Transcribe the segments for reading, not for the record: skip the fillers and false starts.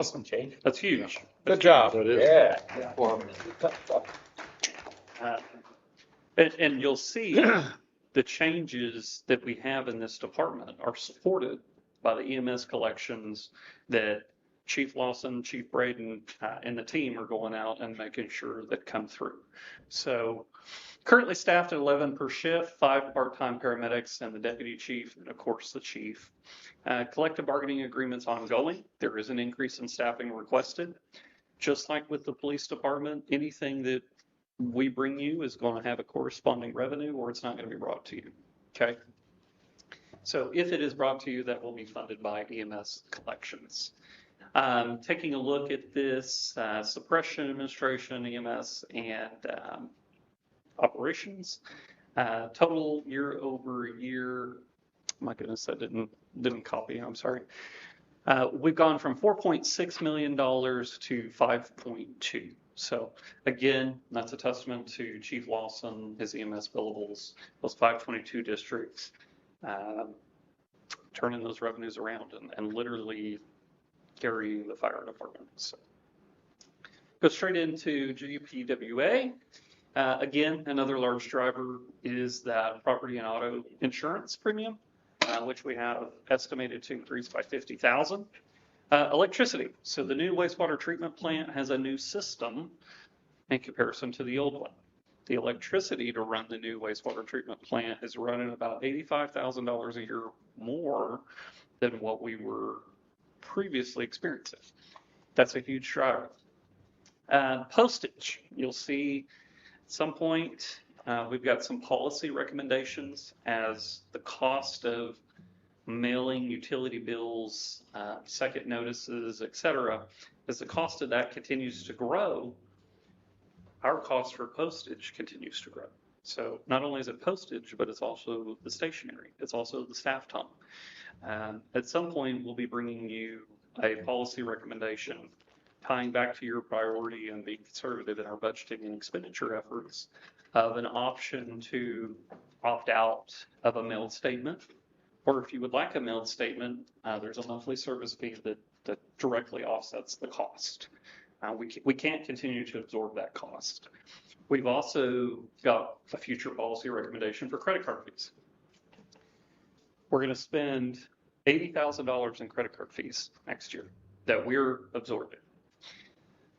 Awesome change. That's huge. Good job. That is. Yeah. Well, And you'll see the changes that we have in this department are supported by the EMS collections that Chief Lawson, Chief Braden, and the team are going out and making sure that come through. So currently staffed at 11 per shift, 5 part-time paramedics and the deputy chief, and of course the chief. Collective bargaining agreements ongoing. There is an increase in staffing requested. Just like with the police department, anything that we bring you is going to have a corresponding revenue or it's not going to be brought to you. Okay. So if it is brought to you, that will be funded by EMS collections. Taking a look at this suppression administration, EMS, and operations, total year over year. My goodness, I didn't copy. I'm sorry. We've gone from $4.6 million to 5.2. So again, that's a testament to Chief Lawson, his EMS billables, those 522 districts, turning those revenues around and literally carrying the fire department. So go straight into GPWA. Again, another large driver is that property and auto insurance premium, which we have estimated to increase by 50,000. Electricity. So the new wastewater treatment plant has a new system in comparison to the old one. The electricity to run the new wastewater treatment plant is running about $85,000 a year more than what we were previously experiencing. That's a huge driver. Postage. You'll see at some point we've got some policy recommendations as the cost of mailing utility bills, second notices, etc. As the cost of that continues to grow, our cost for postage continues to grow. So not only is it postage, but it's also the stationery. It's also the staff time. At some point, we'll be bringing you a policy recommendation tying back to your priority and being conservative in our budgeting and expenditure efforts of an option to opt out of a mailed statement. Or if you would like a mailed statement, there's a monthly service fee that directly offsets the cost. We can't continue to absorb that cost. We've also got a future policy recommendation for credit card fees. We're going to spend $80,000 in credit card fees next year that we're absorbing.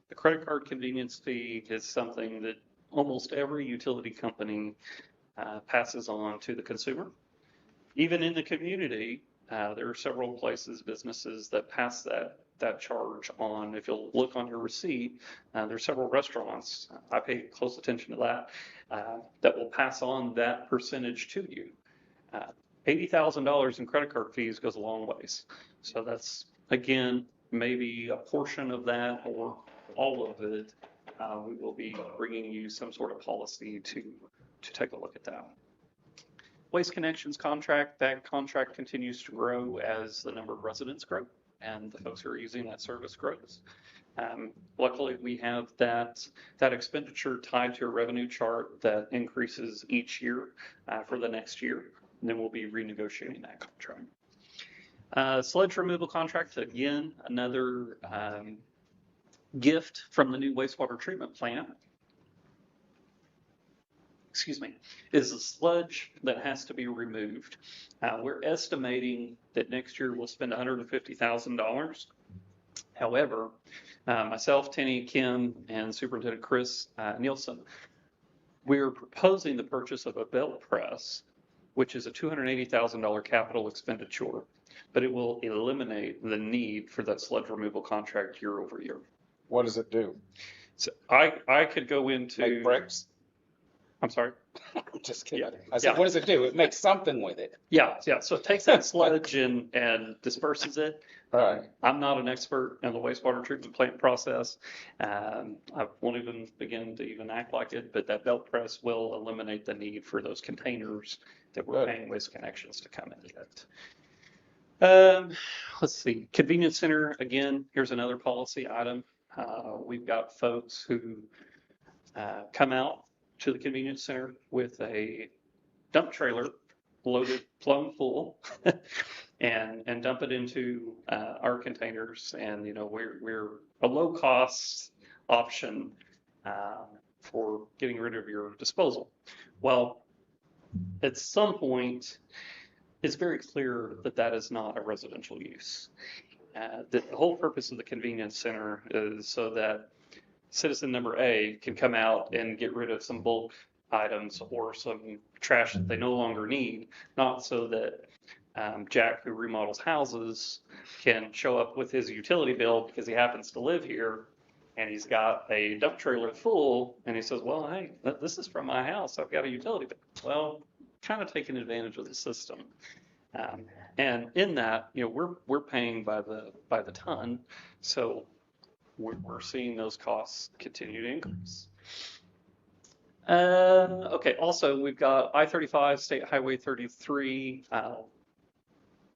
The credit card convenience fee is something that almost every utility company passes on to the consumer. Even in the community, there are several places, businesses that pass that charge on. If you'll look on your receipt, there's several restaurants, I pay close attention to that will pass on that percentage to you. $80,000 in credit card fees goes a long ways. So that's, again, maybe a portion of that or all of it. We will be bringing you some sort of policy to take a look at that. Waste Connections contract, that contract continues to grow as the number of residents grow and the folks who are using that service grows. Luckily, we have that expenditure tied to a revenue chart that increases each year for the next year. And then we'll be renegotiating that contract. Sludge removal contract, again, another gift from the new wastewater treatment plant. Is the sludge that has to be removed. We're estimating that next year we'll spend $150,000. However, myself, Tenny, Kim, and Superintendent Chris Nielsen, we're proposing the purchase of a belt press, which is a $280,000 capital expenditure, but it will eliminate the need for that sludge removal contract year over year. What does it do? So I could go into Make bricks? I'm sorry. Just kidding. Yeah. I said, what does it do? It makes something with it. Yeah. So it takes that sludge and disperses it. All right. I'm not an expert in the wastewater treatment plant process. I won't even begin to even act like it, but that belt press will eliminate the need for those containers that we're paying Waste Connections to come in and get. Let's see. Convenience center, again, here's another policy item. We've got folks who come out to the convenience center with a dump trailer loaded, plumb full, and dump it into our containers. And we're a low cost option for getting rid of your disposal. Well, at some point, it's very clear that that is not a residential use. The whole purpose of the convenience center is so that citizen number A can come out and get rid of some bulk items or some trash that they no longer need, not so that Jack, who remodels houses, can show up with his utility bill because he happens to live here and he's got a dump trailer full and he says, well, hey, this is from my house. I've got a utility bill. Well, kind of taking advantage of the system. And in that, we're paying by the ton. So we're seeing those costs continue to increase. Okay, also we've got I-35, State Highway 33,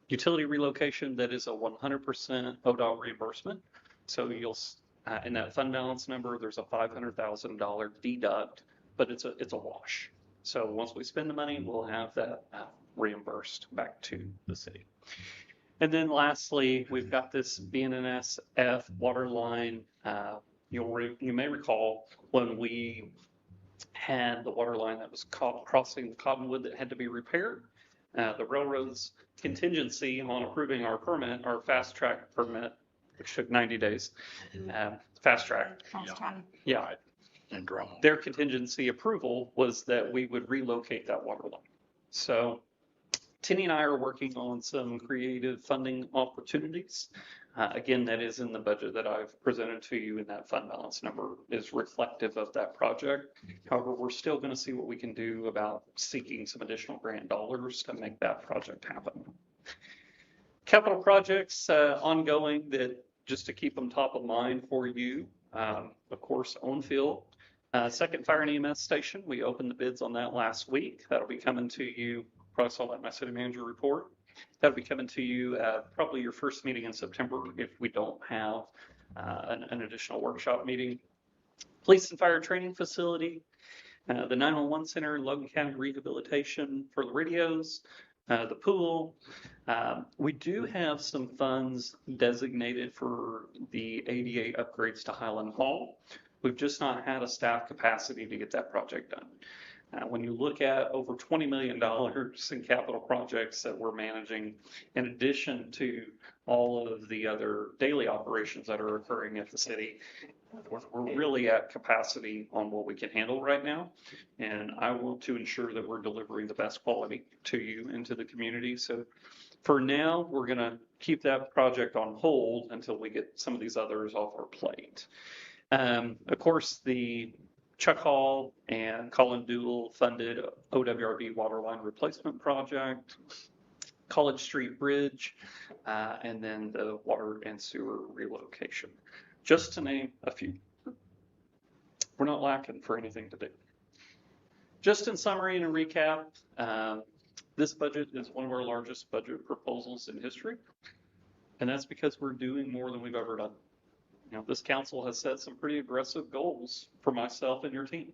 utility relocation that is a 100% ODOT reimbursement. So you'll, in that fund balance number, there's a $500,000 deduct, but it's a wash. So once we spend the money, we'll have that reimbursed back to the city. And then lastly, we've got this BNSF water line. You may recall when we had the water line that was crossing the Cottonwood that had to be repaired. The railroad's contingency on approving our permit, our fast track permit, which took 90 days, fast track. Yeah. And drone. Their contingency approval was that we would relocate that water line. So Tinny and I are working on some creative funding opportunities. Again, that is in the budget that I've presented to you, and that fund balance number is reflective of that project. However, we're still going to see what we can do about seeking some additional grant dollars to make that project happen. Capital projects ongoing that just to keep them top of mind for you. Of course, Ownfield, second fire and EMS station. We opened the bids on that last week. That'll be coming to you. Probably saw that in my city manager report. That'll be coming to you at probably your first meeting in September if we don't have an additional workshop meeting. Police and fire training facility, the 911 center, Logan County rehabilitation for the radios, the pool. We do have some funds designated for the ADA upgrades to Highland Hall. We've just not had a staff capacity to get that project done. When you look at over $20 million in capital projects that we're managing, in addition to all of the other daily operations that are occurring at the city, we're really at capacity on what we can handle right now. And I want to ensure that we're delivering the best quality to you and to the community. So for now, we're going to keep that project on hold until we get some of these others off our plate. Of course, the Chuck Hall and Colin Dool funded OWRB waterline replacement project, College Street Bridge, and then the water and sewer relocation, just to name a few. We're not lacking for anything to do. Just in summary and a recap, this budget is one of our largest budget proposals in history, and that's because we're doing more than we've ever done. This council has set some pretty aggressive goals for myself and your team,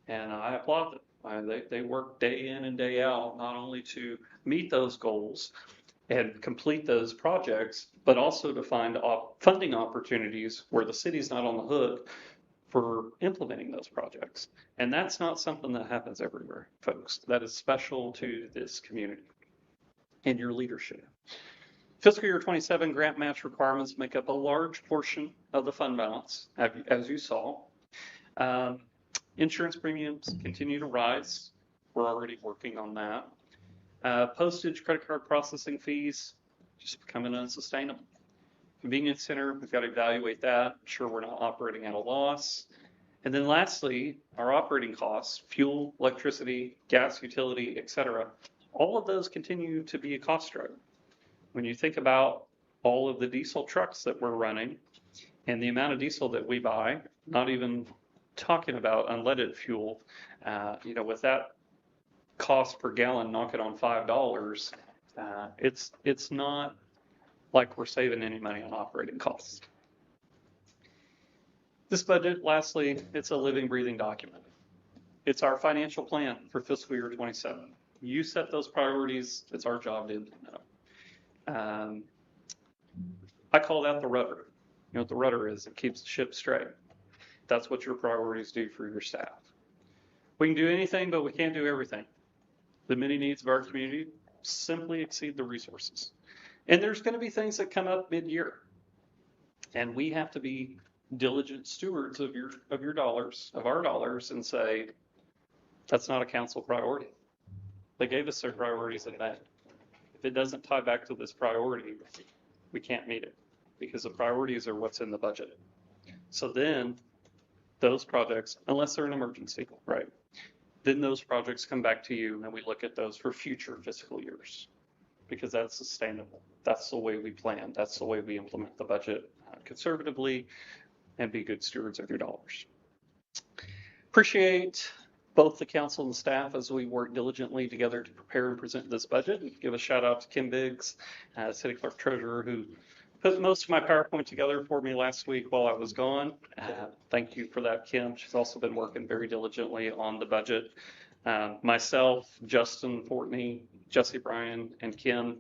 and I applaud them. They work day in and day out, not only to meet those goals and complete those projects, but also to find funding opportunities where the city's not on the hook for implementing those projects. And that's not something that happens everywhere, folks. That is special to this community and your leadership. Fiscal year 27 grant match requirements make up a large portion of the fund balance, as you saw. Insurance premiums continue to rise. We're already working on that. Postage, credit card processing fees, just becoming unsustainable. Convenience center, we've got to evaluate that. Sure, we're not operating at a loss. And then lastly, our operating costs, fuel, electricity, gas, utility, etc. All of those continue to be a cost struggle. When you think about all of the diesel trucks that we're running and the amount of diesel that we buy, not even talking about unleaded fuel, with that cost per gallon knocking on $5, it's not like we're saving any money on operating costs. This budget, lastly, it's a living, breathing document. It's our financial plan for fiscal year 27. You set those priorities. It's our job to implement them. I call that the rudder. You know what the rudder is? It keeps the ship straight. That's what your priorities do for your staff. We can do anything, but we can't do everything. The many needs of our community simply exceed the resources. And there's going to be things that come up mid-year. And we have to be diligent stewards of your dollars, of our dollars, and say, that's not a council priority. They gave us their priorities in May. If it doesn't tie back to this priority, we can't meet it because the priorities are what's in the budget. So then those projects, unless they're an emergency, right? Then those projects come back to you and we look at those for future fiscal years because that's sustainable. That's the way we plan. That's the way we implement the budget conservatively and be good stewards of your dollars. Appreciate both the council and staff as we work diligently together to prepare and present this budget. And give a shout out to Kim Biggs, City Clerk Treasurer, who put most of my PowerPoint together for me last week while I was gone. Thank you for that, Kim. She's also been working very diligently on the budget. Myself, Justin Fortney, Jesse Bryan, and Kim,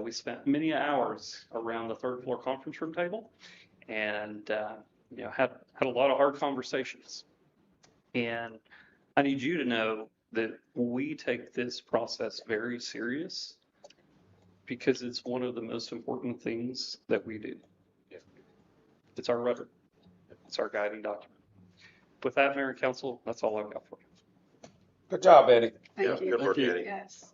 we spent many hours around the third floor conference room table and had a lot of hard conversations. And I need you to know that we take this process very serious because it's one of the most important things that we do. It's our rudder. It's our guiding document. With that, Mayor and Council, that's all I've got for you. Good job, Eddie. Thank you. Good work, Eddie. Yes.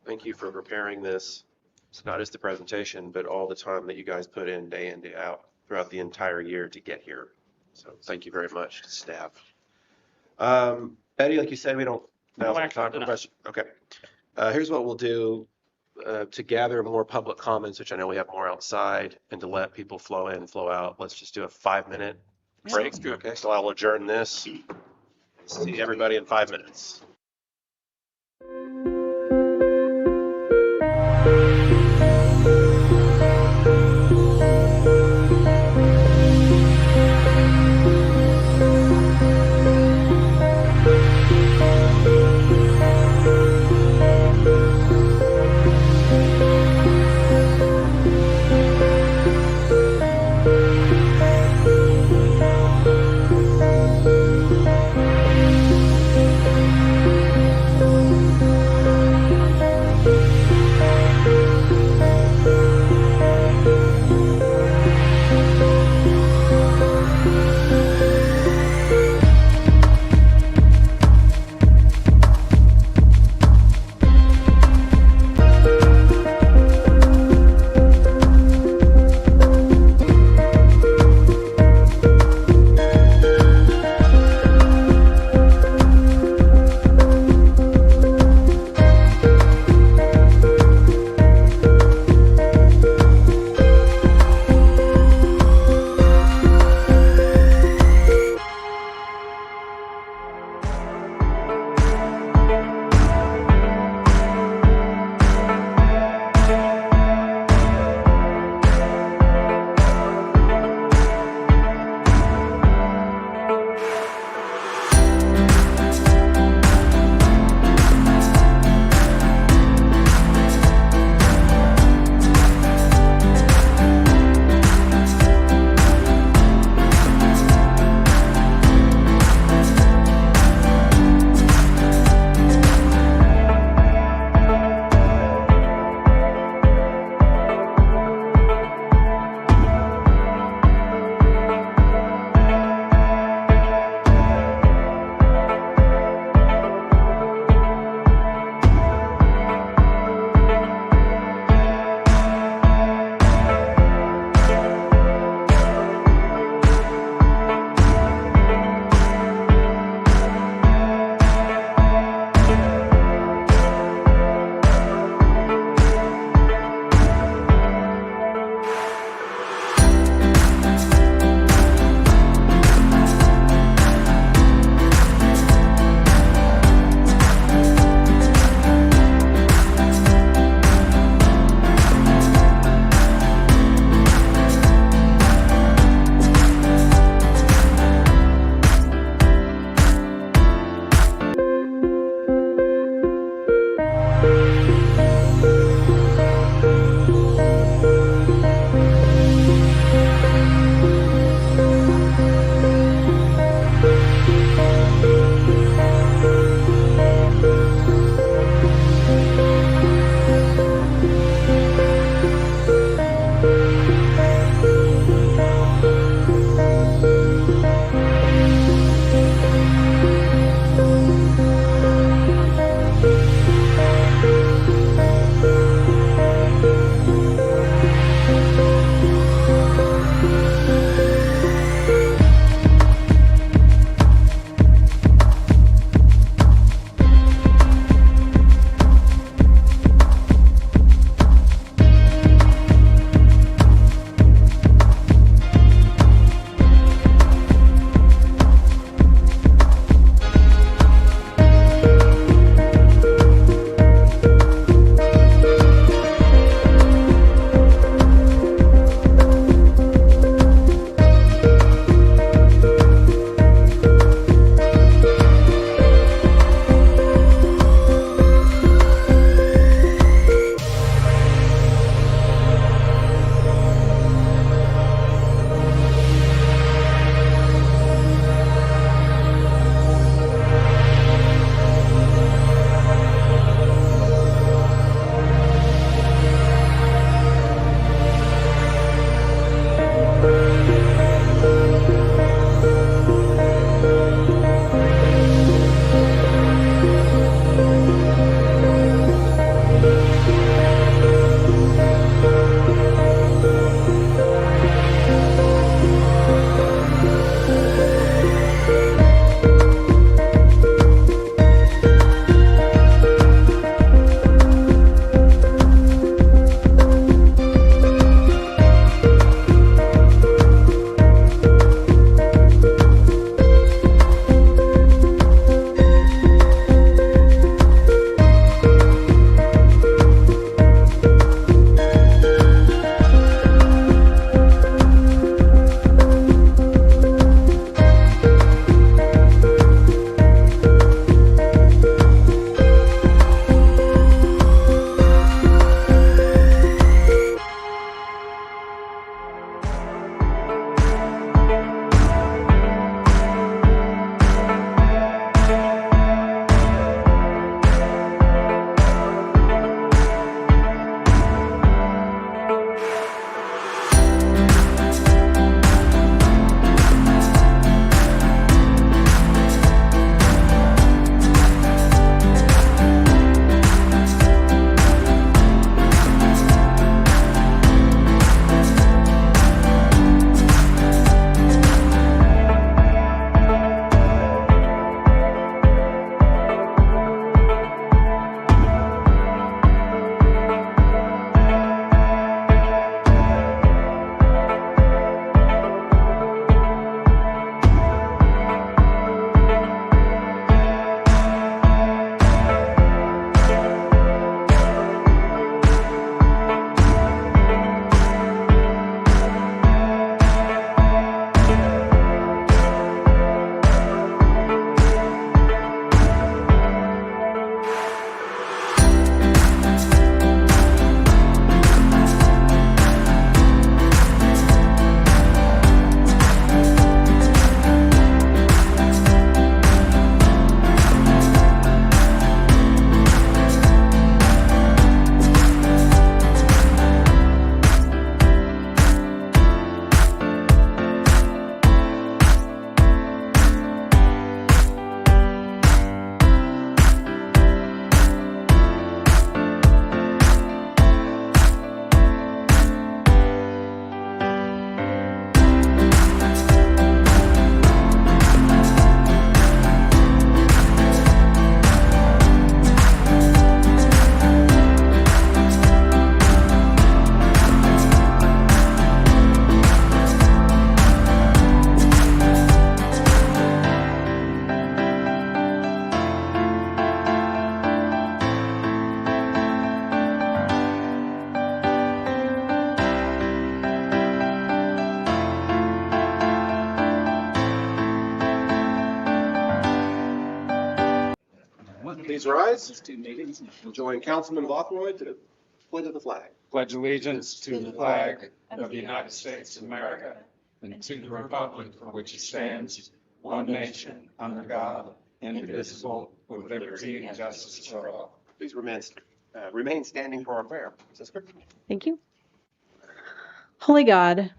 Thank you for preparing this. It's not just the presentation, but all the time that you guys put in day out throughout the entire year to get here. So thank you very much to staff. Eddie, like you said, we don't. No action tonight. Question. Okay. Here's what we'll do to gather more public comments, which I know we have more outside, and to let people flow in, flow out. Let's just do a 5-minute break. Sounds good. Okay, so I'll adjourn this. See everybody in 5 minutes. please rise These two meetings. and join Councilman Guthrie to the pledge of the flag. Pledge allegiance to the flag of the United States of America and to the republic for which it stands, one nation, under God, indivisible, with liberty and justice for all. Please remain standing for our prayer. Sister. Thank you. Holy God,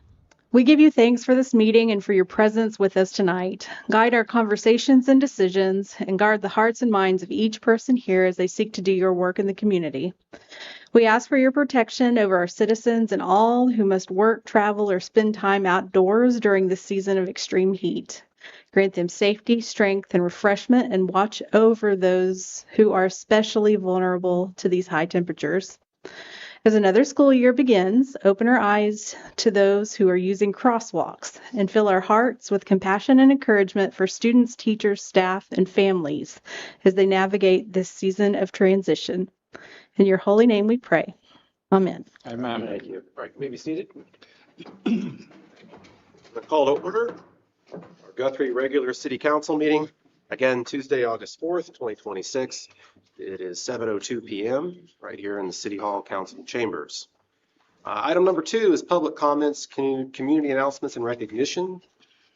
we give you thanks for this meeting and for your presence with us tonight. Guide our conversations and decisions and guard the hearts and minds of each person here as they seek to do your work in the community. We ask for your protection over our citizens and all who must work, travel, or spend time outdoors during this season of extreme heat. Grant them safety, strength, and refreshment, and watch over those who are especially vulnerable to these high temperatures. As another school year begins, open our eyes to those who are using crosswalks and fill our hearts with compassion and encouragement for students, teachers, staff, and families as they navigate this season of transition. In your holy name we pray. Amen. Amen. Thank you. All right, you may be seated. The call to order our Guthrie regular city council meeting. Again, Tuesday, August 4th, 2026. It is 7:02 p.m. right here in the City Hall Council chambers. Item number 2 is public comments, community announcements, and recognition.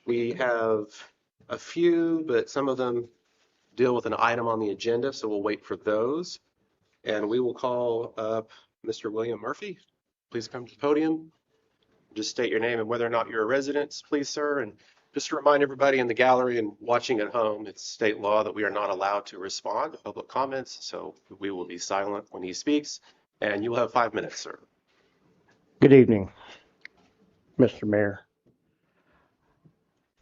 We have a few, but some of them deal with an item on the agenda, so we'll wait for those. And we will call up Mr. William Murphy. Please come to the podium. Just state your name and whether or not you're a resident, please, sir. And just to remind everybody in the gallery and watching at home, it's state law that we are not allowed to respond to public comments, so we will be silent when he speaks. And you will have 5 minutes, sir. Good evening, Mr. Mayor.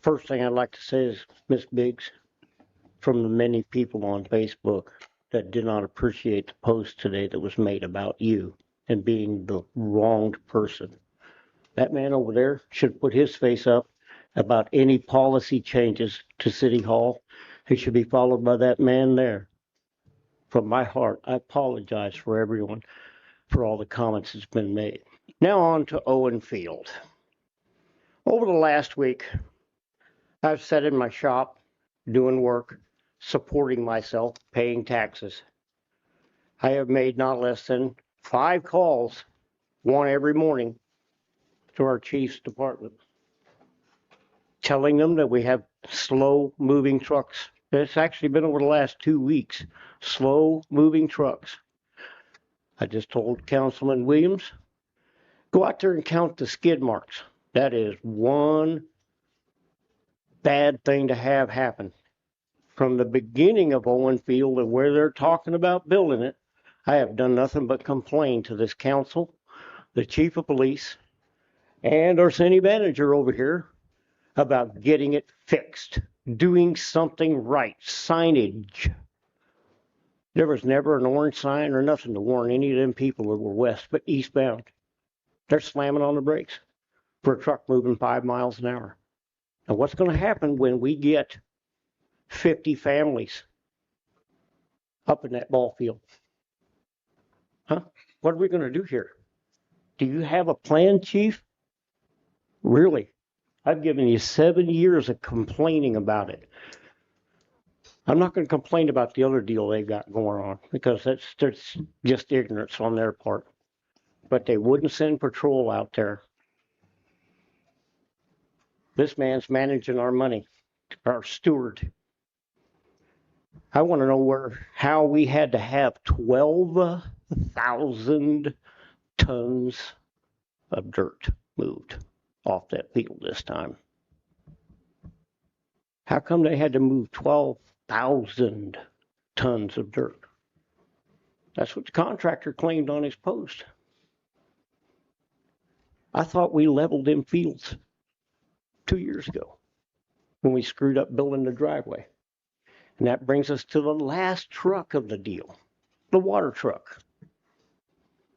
First thing I'd like to say is, Ms. Biggs, from the many people on Facebook that did not appreciate the post today that was made about you and being the wronged person. That man over there should put his face up about any policy changes to City Hall. It should be followed by that man there. From my heart, I apologize for everyone for all the comments that's been made. Now on to Owen Field. Over the last week, I've sat in my shop doing work, supporting myself, paying taxes. I have made not less than 5 calls, one every morning, to our chief's department, telling them that we have slow moving trucks. It's actually been over the last 2 weeks, slow moving trucks. I just told Councilman Williams, go out there and count the skid marks. That is one bad thing to have happen. From the beginning of Owen Field and where they're talking about building it, I have done nothing but complain to this council, the chief of police, and our city manager over here about getting it fixed, doing something right, signage. There was never an orange sign or nothing to warn any of them people that were west but eastbound. They're slamming on the brakes for a truck moving 5 miles an hour. Now what's going to happen when we get 50 families up in that ball field? Huh? What are we going to do here? Do you have a plan, Chief? Really? I've given you 7 years of complaining about it. I'm not going to complain about the other deal they've got going on because that's just ignorance on their part. But they wouldn't send patrol out there. This man's managing our money, our steward. I want to know how we had to have 12,000 tons of dirt moved off that field this time. How come they had to move 12,000 tons of dirt? That's what the contractor claimed on his post. I thought we leveled them fields 2 years ago when we screwed up building the driveway. And that brings us to the last truck of the deal, the water truck.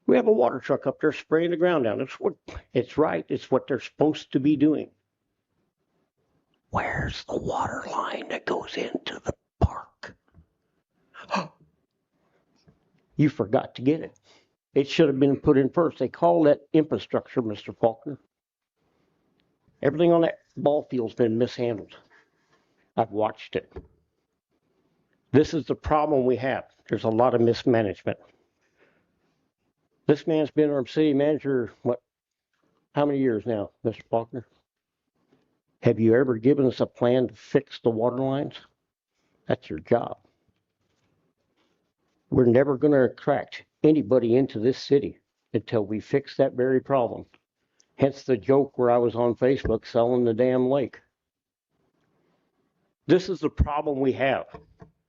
We have a water truck up there spraying the ground down. It's right. It's what they're supposed to be doing. Where's the water line that goes into the park? You forgot to get it. It should have been put in first. They call that infrastructure, Mr. Faulkner. Everything on that ball field's been mishandled. I've watched it. This is the problem we have. There's a lot of mismanagement. This man's been our city manager, how many years now, Mr. Faulkner? Have you ever given us a plan to fix the water lines? That's your job. We're never going to attract anybody into this city until we fix that very problem. Hence the joke where I was on Facebook selling the damn lake. This is the problem we have.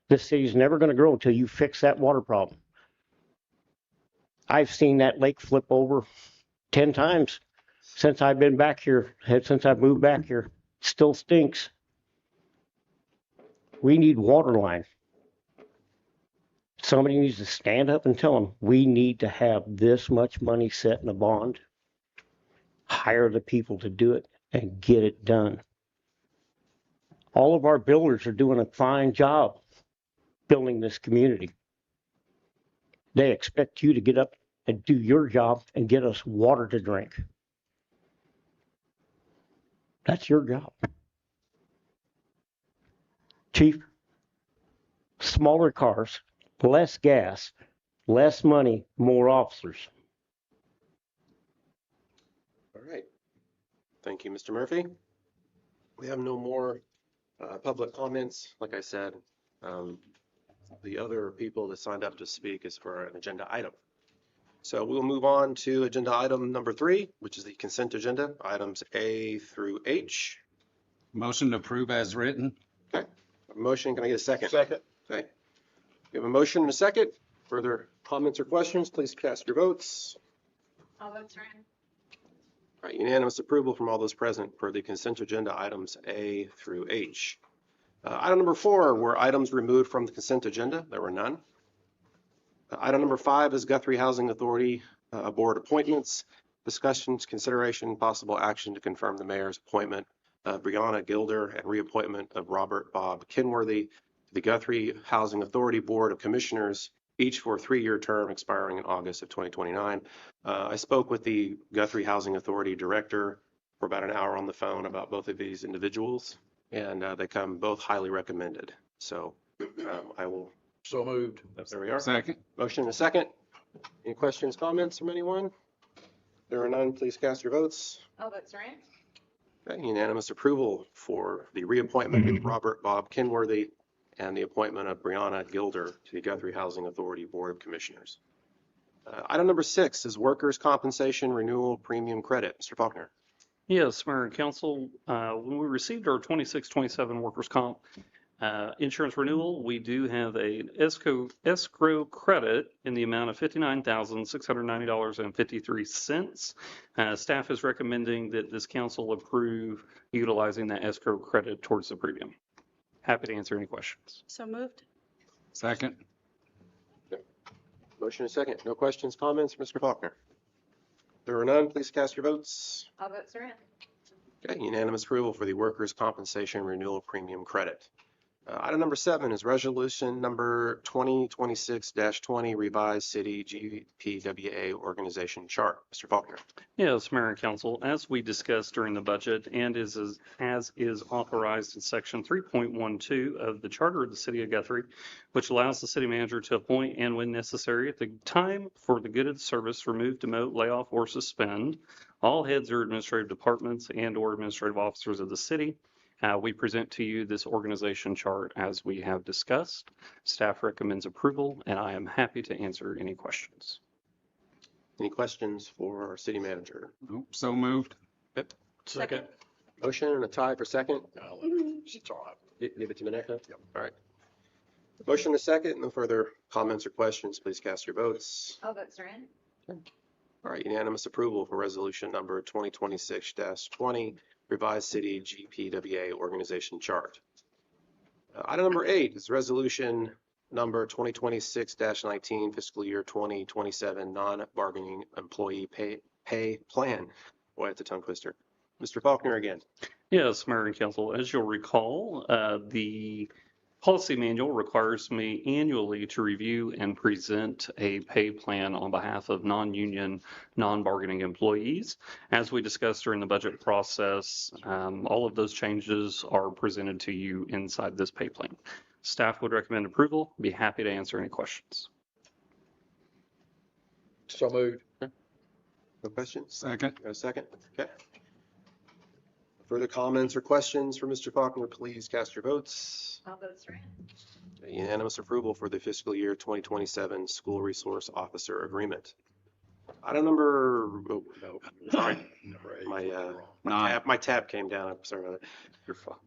This city's never going to grow until you fix that water problem. I've seen that lake flip over 10 times since I've been back here, since I've moved back here. Still stinks. We need water line. Somebody needs to stand up and tell them, we need to have this much money set in a bond, hire the people to do it, and get it done. All of our builders are doing a fine job building this community. They expect you to get up and do your job and get us water to drink. That's your job. Chief, smaller cars, less gas, less money, more officers. All right. Thank you, Mr. Murphy. We have no more public comments. Like I said, the other people that signed up to speak is for an agenda item. So we'll move on to agenda item number 3, which is the consent agenda, items A through H. Motion to approve as written. Okay. A motion, can I get a second? Second. Okay. We have a motion and a second. Further comments or questions, please cast your votes. All votes are in. All right, unanimous approval from all those present for the consent agenda items A through H. Item number 4 were items removed from the consent agenda. There were none. Item number 5 is Guthrie Housing Authority Board appointments. Discussions, consideration, possible action to confirm the mayor's appointment of Brianna Gilder and reappointment of Robert Bob Kenworthy to the Guthrie Housing Authority Board of Commissioners, each for a 3-year term expiring in August of 2029. I spoke with the Guthrie Housing Authority director for about an hour on the phone about both of these individuals, and they come both highly recommended. So I will. So moved. There we are. Second. Motion and a second. Any questions, comments from anyone? There are none. Please cast your votes. All votes are in. Okay, unanimous approval for the reappointment of Robert Bob Kenworthy and the appointment of Brianna Gilder to the Guthrie Housing Authority Board of Commissioners. Item number 6 is workers' compensation renewal premium credit. Mr. Faulkner. Yes, Mayor and Council, when we received our 26-27 workers' comp insurance renewal, we do have a escrow credit in the amount of $59,690.53. Staff is recommending that this council approve utilizing that escrow credit towards the premium. Happy to answer any questions. So moved. Second. Motion and a second. No questions, comments, Mr. Faulkner. There are none. Please cast your votes. All votes are in. Okay, unanimous approval for the workers' compensation renewal premium credit. Item number 7 is resolution number 2026-20 revised city GPWA organization chart. Mr. Faulkner. Yes, Mayor and Council, as we discussed during the budget and as is authorized in section 3.12 of the charter of the city of Guthrie, which allows the city manager to appoint and when necessary at the time for the good of the service, remove, demote, lay off, or suspend all heads or administrative departments and or administrative officers of the city. We present to you this organization chart as we have discussed. Staff recommends approval, and I am happy to answer any questions. Any questions for our city manager? Nope, so moved. Second. Motion and a tie for second. It's all right. Give it to Maneka. Yep. All right. Motion and a second. No further comments or questions. Please cast your votes. All votes are in. All right. Unanimous approval for resolution number 2026-20 revised city GPWA organization chart. Item number 8 is resolution number 2026-19 fiscal year 2027 non-bargaining employee pay plan. Boy, it's a tongue twister. Mr. Faulkner again. Yes, Mayor and Council, as you'll recall, the Policy manual requires me annually to review and present a pay plan on behalf of non-union, non-bargaining employees. As we discussed during the budget process, all of those changes are presented to you inside this pay plan. Staff would recommend approval. Be happy to answer any questions. So moved. No questions? Second. Got a second? Okay. Further comments or questions for Mr. Faulkner, please cast your votes. All votes are in. Unanimous approval for the fiscal year 2027 School Resource Officer Agreement. Item number, oh, no, sorry, my tab came down. I'm sorry about that. You're fine.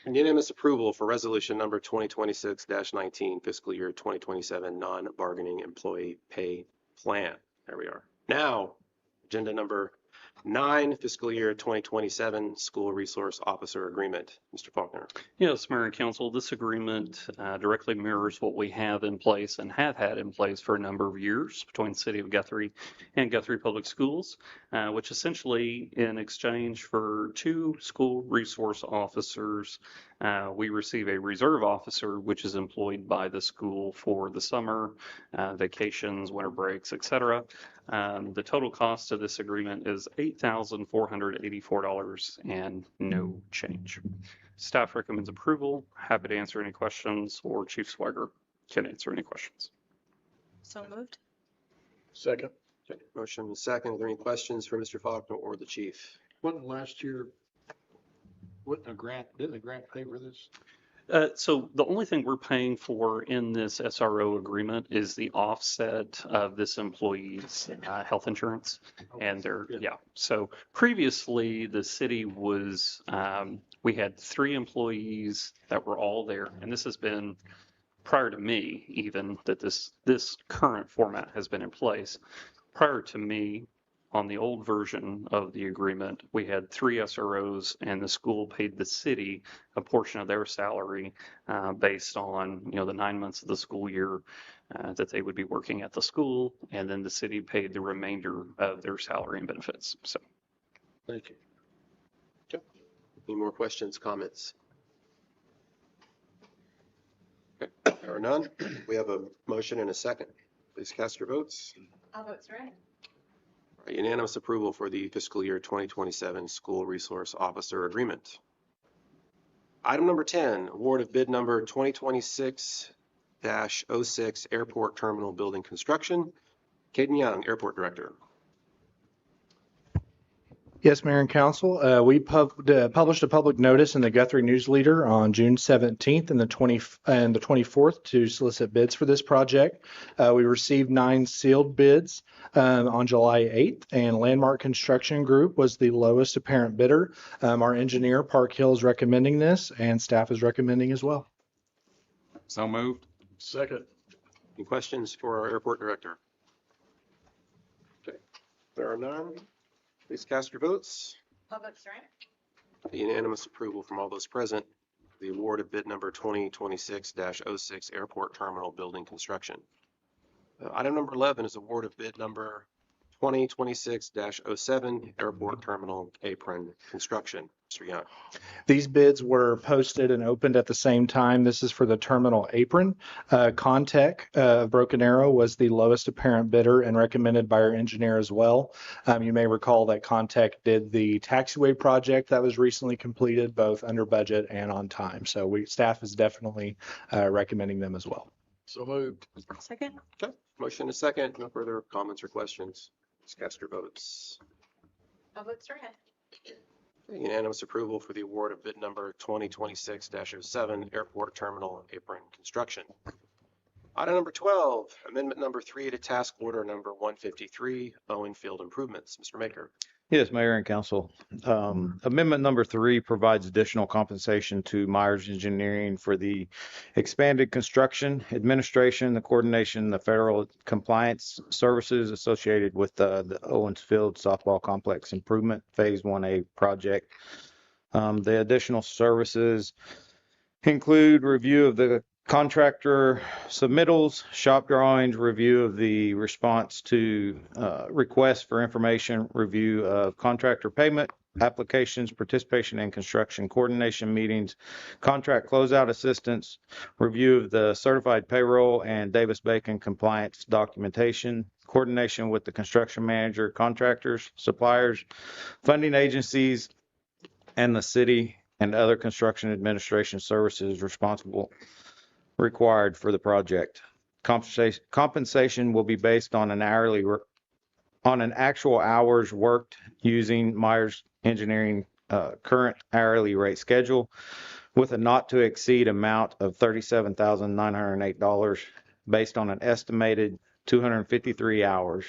Unanimous approval for resolution number 2026-19, fiscal year 2027 non-bargaining employee pay plan. There we are. Now, agenda number 9, fiscal year 2027 School Resource Officer Agreement. Mr. Faulkner. Yes, Mayor and Council, this agreement directly mirrors what we have in place and have had in place for a number of years between the City of Guthrie and Guthrie Public Schools, which essentially in exchange for 2 school resource officers, we receive a reserve officer, which is employed by the school for the summer, vacations, winter breaks, etc. The total cost of this agreement is $8,484 and no change. Staff recommends approval. Happy to answer any questions, or Chief Swagger can answer any questions. So moved. Second. Okay, motion is second. Are there any questions for Mr. Faulkner or the chief? Wasn't last year, didn't a grant pay for this? So the only thing we're paying for in this SRO agreement is the offset of this employee's health insurance and their, yeah. So previously the city was, we had 3 employees that were all there, and this has been prior to me even that this current format has been in place. Prior to me, on the old version of the agreement, we had 3 SROs, and the school paid the city a portion of their salary based on, the 9 months of the school year that they would be working at the school, and then the city paid the remainder of their salary and benefits. So, Thank you. Okay. Any more questions, comments? Okay. There are none. We have a motion and a second. Please cast your votes. All votes are in. Unanimous approval for the fiscal year 2027 School Resource Officer Agreement. Item number 10, award of bid number 2026-06 Airport Terminal Building Construction. Caden Young, Airport Director. Yes, Mayor and Council, we published a public notice in the Guthrie News Leader on June 17th and the 24th to solicit bids for this project. We received 9 sealed bids on July 8th, and Landmark Construction Group was the lowest apparent bidder. Our engineer, Park Hill, is recommending this, and staff is recommending as well. So moved. Second. Any questions for our Airport Director? Okay, there are none. Please cast your votes. All votes are in. The unanimous approval from all those present, the award of bid number 2026-06 Airport Terminal Building Construction. Item number 11 is award of bid number 2026-07 Airport Terminal Apron Construction. Mr. Young. These bids were posted and opened at the same time. This is for the terminal apron. Contech of Broken Arrow was the lowest apparent bidder and recommended by our engineer as well. You may recall that Contech did the taxiway project that was recently completed, both under budget and on time. So staff is definitely recommending them as well. So moved. Second. Okay, motion is second. No further comments or questions. Please cast your votes. All votes are in. Unanimous approval for the award of bid number 2026-07 Airport Terminal Apron Construction. Item number 12, amendment number 3 to task order number 153, Owen Field Improvements. Mr. Maker. Yes, Mayor and Council. Amendment number 3 provides additional compensation to Myers Engineering for the expanded construction, administration, the coordination, the federal compliance services associated with the Owens Field Softball Complex Improvement Phase 1A project. The additional services include review of the contractor submittals, shop drawings, review of the response to requests for information, review of contractor payment, applications, participation in construction coordination meetings, contract closeout assistance, review of the certified payroll and Davis-Bacon compliance documentation, coordination with the construction manager, contractors, suppliers, funding agencies, and the city and other construction administration services responsible required for the project. Compensation will be based on an actual hours worked using Myers Engineering current hourly rate schedule with a not to exceed amount of $37,908 based on an estimated 253 hours.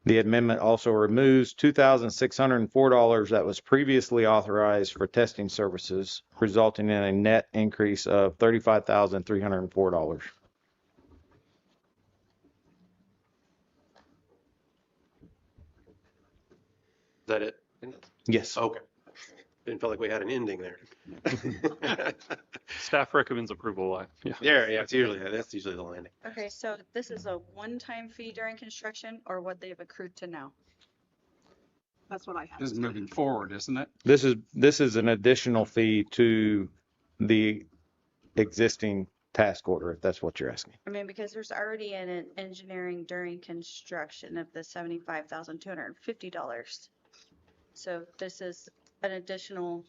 The amendment also removes $2,604 that was previously authorized for testing services, resulting in a net increase of $35,304. Is that it? Yes. Okay. Didn't feel like we had an ending there. Staff recommends approval. Yeah. Yeah, that's usually the landing. Okay, so this is a one-time fee during construction or what they've accrued to now? That's what I have. This is moving forward, isn't it? This is an additional fee to the existing task order, if that's what you're asking. I mean, because there's already an engineering during construction of the $75,250. So this is an additional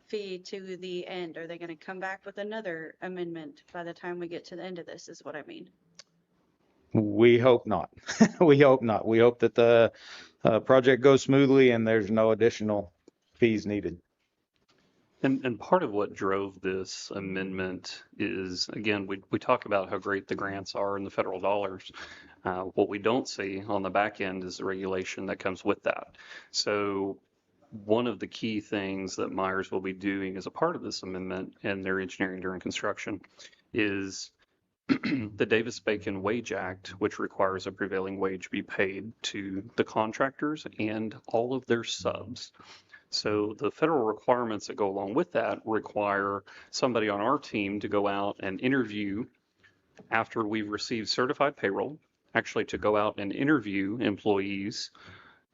fee to the end. Are they going to come back with another amendment by the time we get to the end of this, is what I mean? We hope not. We hope not. We hope that the project goes smoothly and there's no additional fees needed. And part of what drove this amendment is, again, we talk about how great the grants are and the federal dollars. What we don't see on the back end is the regulation that comes with that. So one of the key things that Myers will be doing as a part of this amendment and their engineering during construction is the Davis-Bacon Wage Act, which requires a prevailing wage be paid to the contractors and all of their subs. So the federal requirements that go along with that require somebody on our team to go out and interview after we've received certified payroll, actually to go out and interview employees,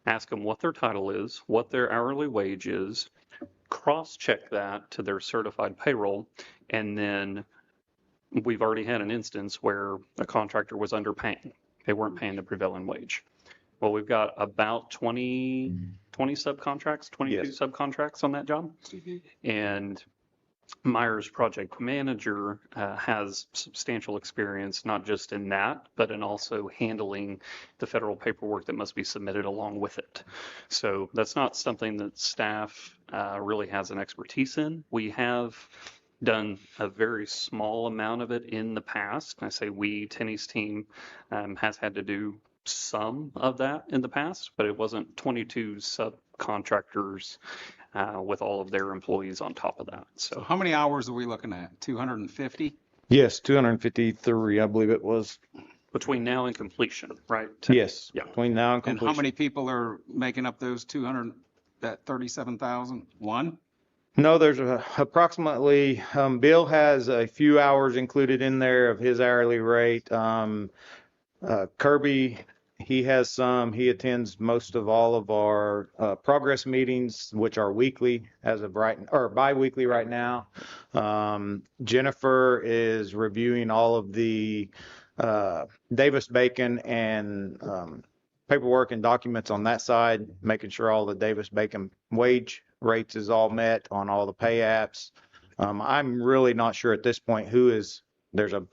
ask them what their title is, what their hourly wage is, cross-check that to their certified payroll, and then we've already had an instance where a contractor was underpaying. They weren't paying the prevailing wage. Well, we've got about 20 subcontracts, 22 Yes. subcontracts on that job. And Myers project manager has substantial experience, not just in that, but in also handling the federal paperwork that must be submitted along with it. So that's not something that staff really has an expertise in. We have done a very small amount of it in the past. I say we, Tenny's team, has had to do some of that in the past, but it wasn't 22 subcontractors with all of their employees on top of that. So So how many hours are we looking at? 250? Yes, 253, I believe it was. between now and completion, right? Yes, Yeah. between now and And completion. how many people are making up those 200, that 37,000? One? No, there's approximately, Bill has a few hours included in there of his hourly rate. Kirby, he has some. He attends most of all of our progress meetings, which are weekly as of right, or bi-weekly right now. Jennifer is reviewing all of the Davis-Bacon and paperwork and documents on that side, making sure all the Davis-Bacon wage rates is all met on all the pay apps. I'm really not sure at this point who is, there's a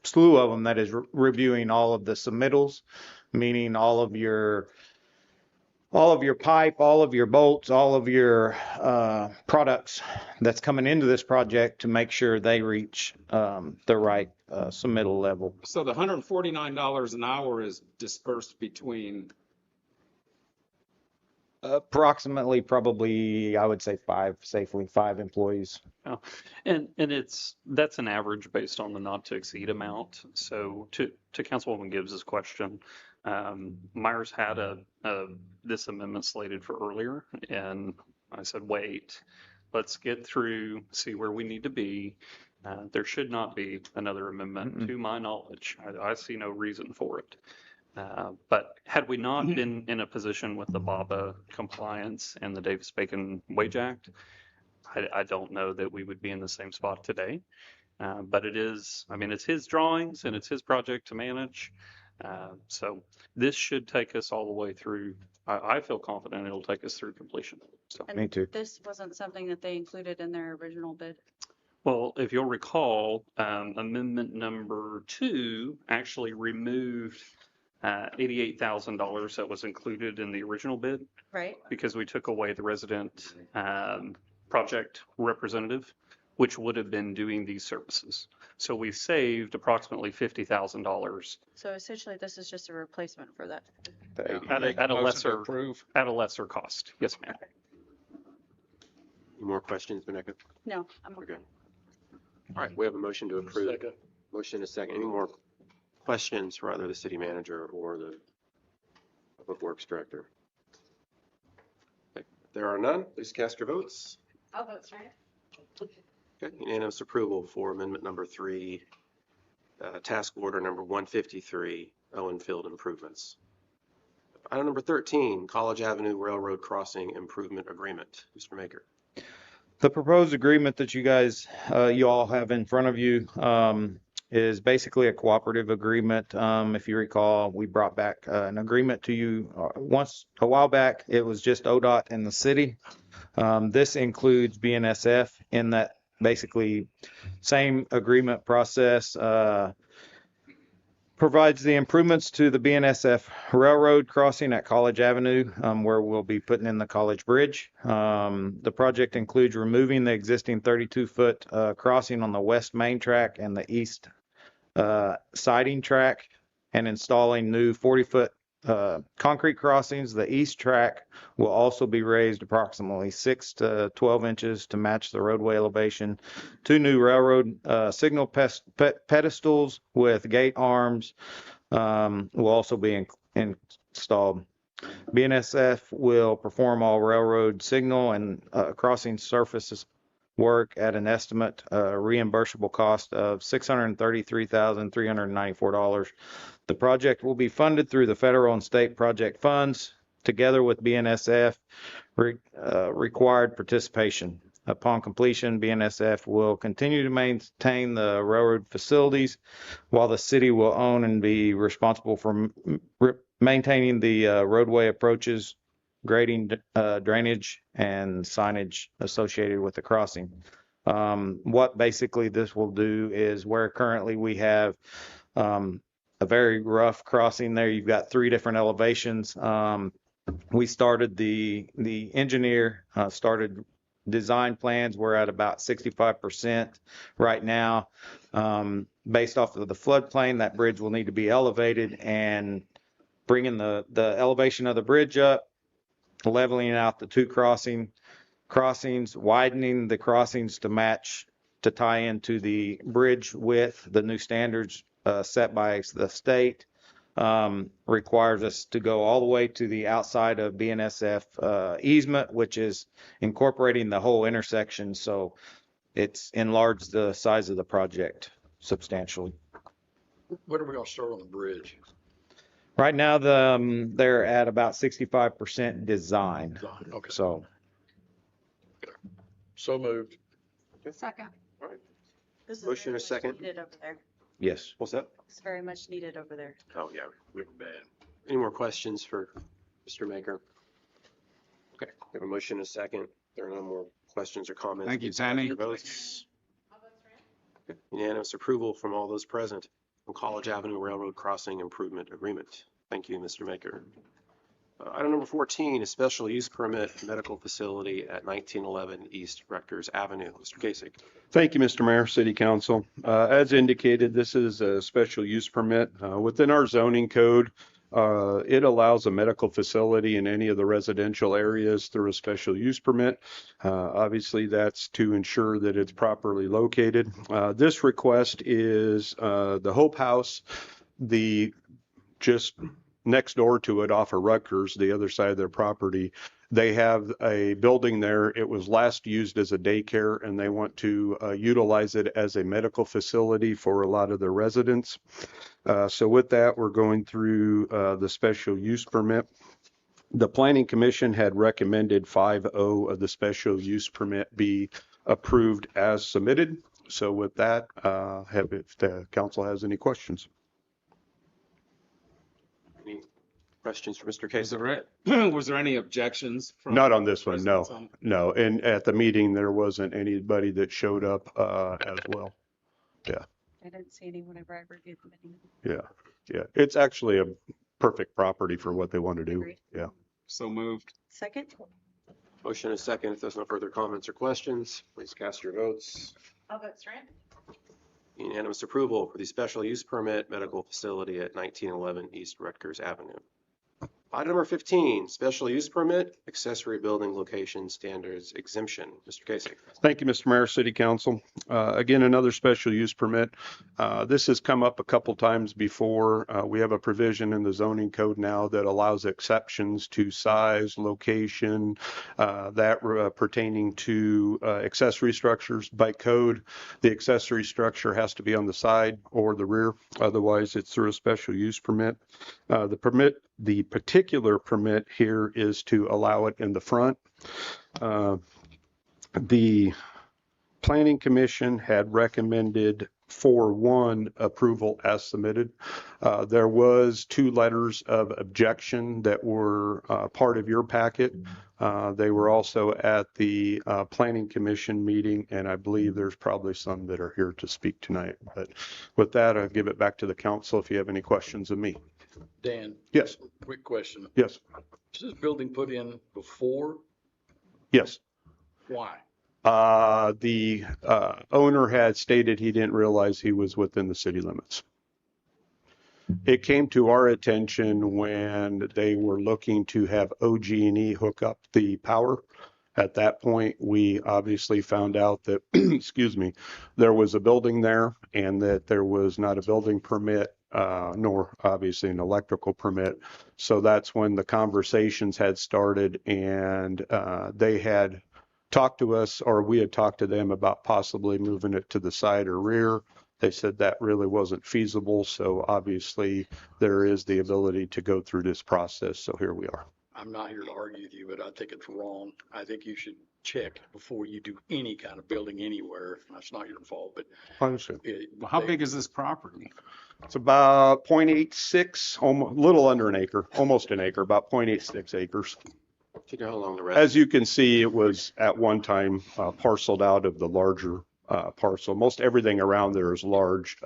slew of them that is reviewing all of the submittals, meaning all of your pipe, all of your bolts, all of your products that's coming into this project to make sure they reach the right submittal level. So the $149 an hour is dispersed between, Approximately, probably, I would say five employees. And that's an average based on the not to exceed amount. So to Councilwoman Gibbs's question, Myers had this amendment slated for earlier, and I said, wait, let's get through, see where we need to be. There should not be another amendment to my knowledge. I see no reason for it. But had we not been in a position with the BABA compliance and the Davis-Bacon Wage Act, I don't know that we would be in the same spot today. But it is, I mean, it's his drawings and it's his project to manage. So this should take us all the way through. I feel confident it'll take us through completion. So, And Me too. this wasn't something that they included in their original bid. well, if you'll recall, amendment number 2 actually removed $88,000 that was included in the original bid Right. because we took away the resident project representative, which would have been doing these services. So we saved approximately $50,000 So essentially, this is just a replacement for that. at a lesser cost. Yes, ma'am. Any more questions, Vaneka? No, I'm We're good. All right, we have a motion to approve. Second. Motion is second. Any more questions for either the city manager or the Public Works Director? Okay, if there are none, please cast your votes. All votes are in. Okay, unanimous approval for amendment number 3, task order number 153, Owen Field improvements. Item number 13, College Avenue Railroad Crossing Improvement Agreement. Mr. Maker. The proposed agreement that you guys, you all have in front of you, is basically a cooperative agreement. If you recall, we brought back an agreement to you once a while back. It was just ODOT and the city. This includes BNSF in that basically same agreement process. Provides the improvements to the BNSF Railroad crossing at College Avenue, where we'll be putting in the College Bridge. The project includes removing the existing 32-foot crossing on the west main track and the east siding track and installing new 40-foot concrete crossings. The east track will also be raised approximately 6 to 12 inches to match the roadway elevation. 2 new railroad signal pedestals with gate arms will also be installed. BNSF will perform all railroad signal and crossing surfaces work at an estimate reimbursable cost of $633,394. The project will be funded through the federal and state project funds, together with BNSF required participation. Upon completion, BNSF will continue to maintain the railroad facilities, while the city will own and be responsible for maintaining the roadway approaches, grading, drainage, and signage associated with the crossing. What basically this will do is where currently we have a very rough crossing there. You've got 3 different elevations. We started the engineer started design plans. We're at about 65% right now. Based off of the floodplain, that bridge will need to be elevated and bringing the elevation of the bridge up, leveling out the 2 crossings, widening the crossings to match, to tie into the bridge width, the new standards set by the state, requires us to go all the way to the outside of BNSF easement, which is incorporating the whole intersection. So it's enlarged the size of the project substantially. When are we gonna start on the bridge? Right now, they're at about 65% design. Okay, So so moved. Second. This is Motion very is much second. needed over there. yes. What's that? It's very much needed over there. Oh, yeah, we're bad. Any more questions for Mr. Maker? Okay, we have a motion and a second. There are no more questions or comments. Thank you, Please cast Tammy. your votes. All votes are in. Okay, unanimous approval from all those present on College Avenue Railroad Crossing Improvement Agreement. Thank you, Mr. Maker. Item number 14 is special use permit medical facility at 1911 East Rutgers Avenue. Mr. Kasich. Thank you, Mr. Mayor, City Council. As indicated, this is a special use permit. Within our zoning code, it allows a medical facility in any of the residential areas through a special use permit. Obviously, that's to ensure that it's properly located. This request is the Hope House, just next door to it off of Rutgers, the other side of their property. They have a building there. It was last used as a daycare, and they want to utilize it as a medical facility for a lot of their residents. So with that, we're going through the special use permit. The Planning Commission had recommended 5-0 of the special use permit be approved as submitted. So with that, if the council has any questions. Any questions for Mr. Was Casey? was there any objections from? Not on this one, no, residents on- no. And at the meeting, there wasn't anybody that showed up as well. I didn't see any whenever I reviewed the meeting. Yeah. It's actually a perfect property for what they want to do. Agreed. Yeah. So moved. Second? Motion and a second. If there's no further comments or questions, please cast your votes. All votes for it. Unanimous approval for the special use permit medical facility at 1911 East Rutgers Avenue. Item number 15, special use permit, accessory building location standards exemption. Mr. Casey. Thank you, Mr. Mayor, City Council. Again, another special use permit. This has come up a couple times before. We have a provision in the zoning code now that allows exceptions to size, location, pertaining to accessory structures. By code, the accessory structure has to be on the side or the rear. Otherwise, it's through a special use permit. The particular permit here is to allow it in the front. The Planning Commission had recommended 4-1 approval as submitted. There was 2 letters of objection that were part of your packet. They were also at the Planning Commission meeting, and I believe there's probably some that are here to speak tonight. But with that, I'll give it back to the council if you have any questions of me. Dan, Yes, quick question. yes, Was this building put in before? yes. Why? The owner had stated he didn't realize he was within the city limits. It came to our attention when they were looking to have OG&E hook up the power. At that point, we obviously found out that, excuse me, there was a building there and that there was not a building permit, nor obviously an electrical permit. So that's when the conversations had started, and they had talked to us, or we had talked to them about possibly moving it to the side or rear. They said that really wasn't feasible. So obviously there is the ability to go through this process. So here we are. I'm not here to argue with you, but I think it's wrong. I think you should check before you do any kind of building anywhere. That's not your fault, but Understood. Well, how big is this property? It's about 0.86, almost, little under an acre, almost an acre, about 0.86 acres. Do you know how long the As you can see, it was at one time parceled out of the larger parcel. Most everything around there is large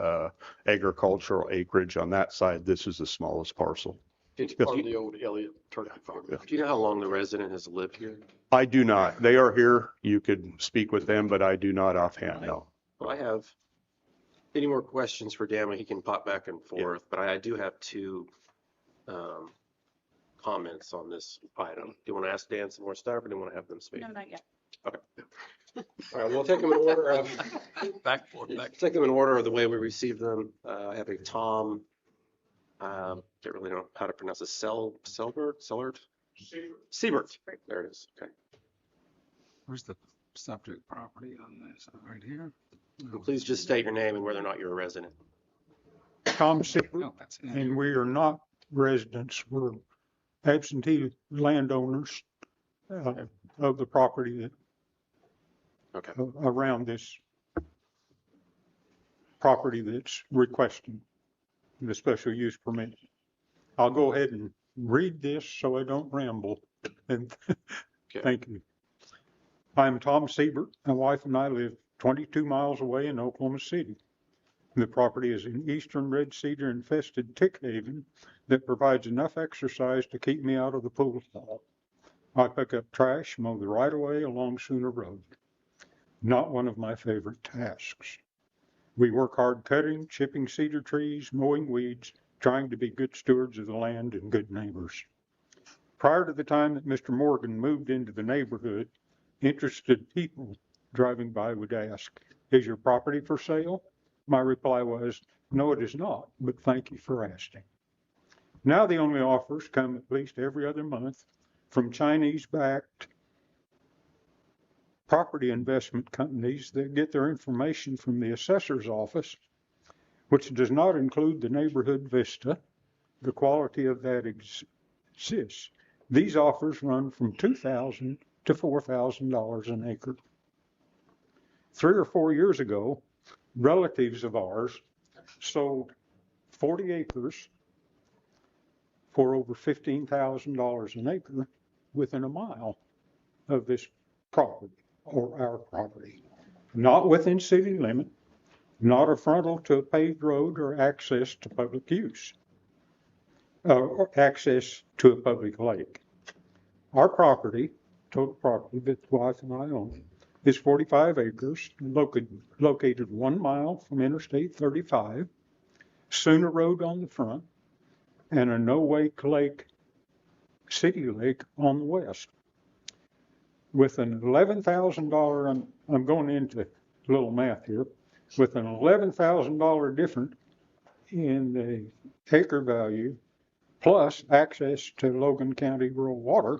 agricultural acreage on that side. This is the smallest parcel. it's part of the old Elliott Turkey Farm. Do you know how long the resident has lived here? I do not. They are here. You could speak with them, but I do not offhand, no. Well, I have any more questions for Dan, he can pop back and forth, but I do have 2 comments on this item. Do you want to ask Dan some more stuff, or do you want to have them speak? No, not yet. All right, we'll take them in order of, Back for it, back. take them in order of the way we received them. I have a Tom, can't really know how to pronounce it, Selbert? Siebert. There it is, okay. Where's the subject property on this? Right here? And please just state your name and whether or not you're a resident. Tom Sickler, No, that's it. and we are not residents. We're absentee landowners of the property that Okay. around this property that's requesting the special use permit. I'll go ahead and read this so I don't ramble. And thank you. I'm Tom Siebert. My wife and I live 22 miles away in Oklahoma City. The property is an eastern red cedar infested tick haven that provides enough exercise to keep me out of the pool hall. I pick up trash, mow the right of way along Sooner Road. Not one of my favorite tasks. We work hard cutting, chipping cedar trees, mowing weeds, trying to be good stewards of the land and good neighbors. Prior to the time that Mr. Morgan moved into the neighborhood, interested people driving by would ask, "Is your property for sale?" My reply was, "No, it is not, but thank you for asking." Now the only offers come at least every other month from Chinese-backed property investment companies that get their information from the assessor's office, which does not include the neighborhood vista. The quality of that exists. These offers run from $2,000 to $4,000 an acre. 3 or 4 years ago, relatives of ours sold 40 acres for over $15,000 an acre within a mile of this property, or our property. Not within city limit, not a frontal to a paved road or access to public use, or access to a public lake. Our property, total property that the wife and I own, is 45 acres, located 1 mile from Interstate 35, Sooner Road on the front, and a no-wake lake, city lake on the west. With an $11,000, I'm going into a little math here, with an $11,000 difference in the acre value, plus access to Logan County rural water,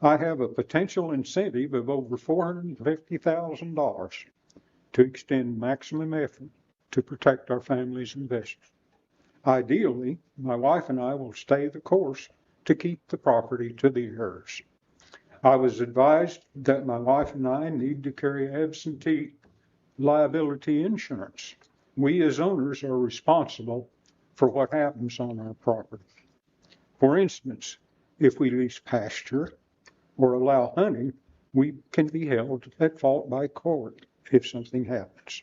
I have a potential incentive of over $450,000 to extend maximum effort to protect our family's investment. Ideally, my wife and I will stay the course to keep the property to the heirs. I was advised that my wife and I need to carry absentee liability insurance. We as owners are responsible for what happens on our property. For instance, if we lease pasture or allow hunting, we can be held at fault by court if something happens.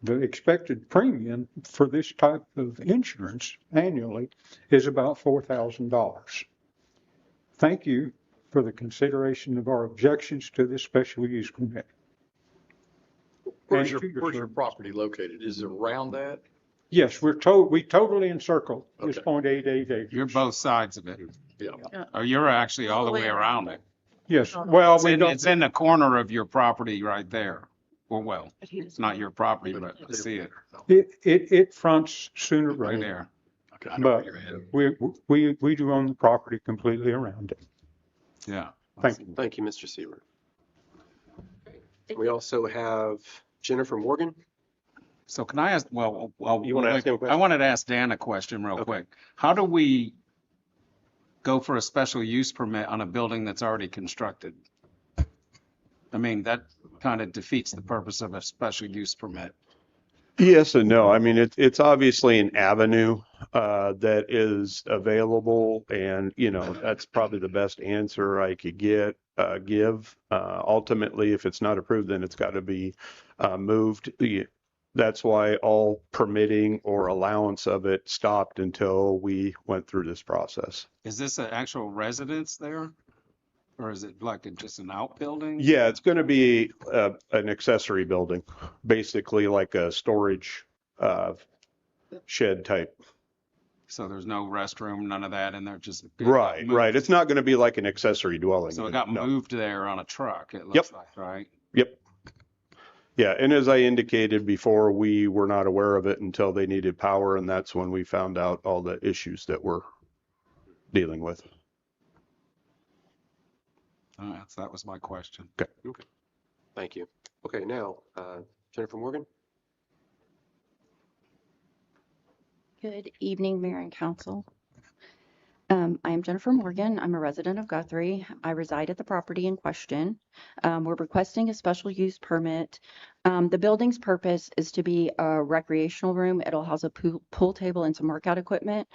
The expected premium for this type of insurance annually is about $4,000. Thank you for the consideration of our objections to this special use permit. Where's your property located? Is it around that? Yes, we totally encircle this Okay. 0.88 acres. You're both sides of it. Yeah. Or you're actually all the way around it. Yes, well, we don't. It's in the corner of your property right there. Well, it's not your property, but I see it It fronts Sooner right Road, there. Okay, I know where but you're headed. we do own the property completely around it. Yeah. Thank you. Thank you, Mr. Seaver. We also have Jennifer Morgan. So can I ask, well, You wanna ask him a question? I wanted to ask Dan a question real quick. How do we go for a special use permit on a building that's already constructed? I mean, that kind of defeats the purpose of a special use permit. Yes and no. I mean, it's obviously an avenue that is available, and that's probably the best answer I could give. Ultimately, if it's not approved, then it's got to be moved. That's why all permitting or allowance of it stopped until we went through this process. Is this an actual residence there? Or is it like just an outbuilding? Yeah, it's going to be an accessory building, basically like a storage shed type. So there's no restroom, none of that in there, just. Right. It's not going to be like an accessory dwelling. So it got No. moved there on a truck, it looks like, right? Yep. Yeah, and as I indicated before, we were not aware of it until they needed power, and that's when we found out all the issues that we're dealing with. That was my question. Okay. Thank you. Okay, now, Jennifer Morgan. Good evening, Mayor and Council. I am Jennifer Morgan. I'm a resident of Guthrie. I reside at the property in question. We're requesting a special use permit. The building's purpose is to be a recreational room. It'll house a pool table and some workout equipment.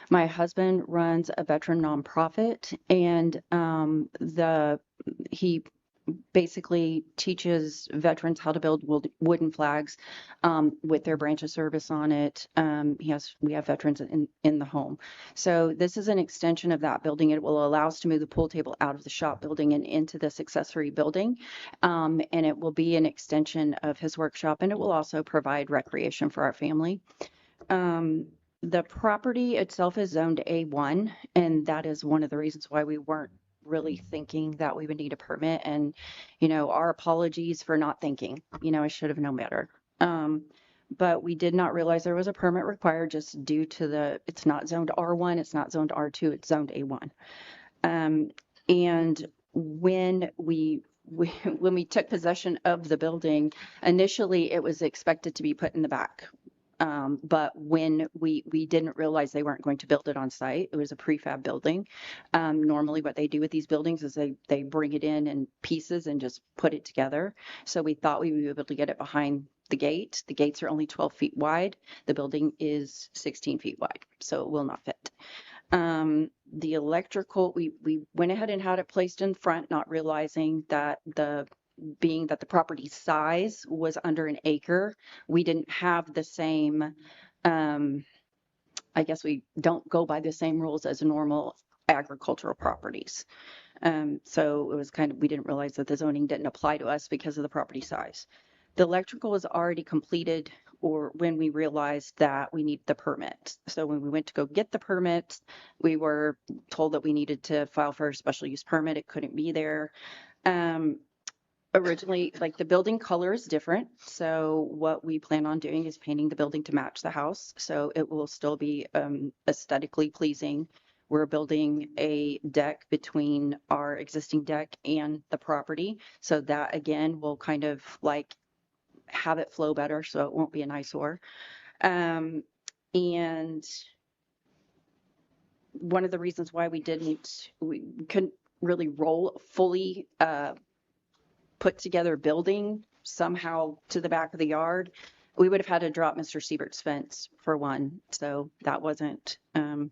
My husband runs a veteran nonprofit, and he basically teaches veterans how to build wooden flags with their branch of service on it. We have veterans in the home. So this is an extension of that building. It will allow us to move the pool table out of the shop building and into this accessory building. And it will be an extension of his workshop, and it will also provide recreation for our family. The property itself is zoned A1, and that is one of the reasons why we weren't really thinking that we would need a permit. And, our apologies for not thinking, I should have known better. But we did not realize there was a permit required just due to it's not zoned R1, it's not zoned R2, it's zoned A1. And when when we took possession of the building, initially it was expected to be put in the back. But when we didn't realize they weren't going to build it on site, it was a prefab building. Normally what they do with these buildings is they bring it in pieces and just put it together. So we thought we would be able to get it behind the gate. The gates are only 12 feet wide. The building is 16 feet wide, so it will not fit. The electrical, we went ahead and had it placed in front, not realizing that being that the property size was under an acre, we didn't have the same, I guess we don't go by the same rules as normal agricultural properties. So it was we didn't realize that the zoning didn't apply to us because of the property size. The electrical was already completed, or when we realized that we need the permit. So when we went to go get the permit, we were told that we needed to file for a special use permit. It couldn't be there. Originally, like the building color is different. So what we plan on doing is painting the building to match the house. So it will still be aesthetically pleasing. We're building a deck between our existing deck and the property. So that again will kind of like have it flow better, so it won't be an eyesore. And one of the reasons why we couldn't really roll fully put together building somehow to the back of the yard, we would have had to drop Mr. Siebert's fence for one. So that wasn't an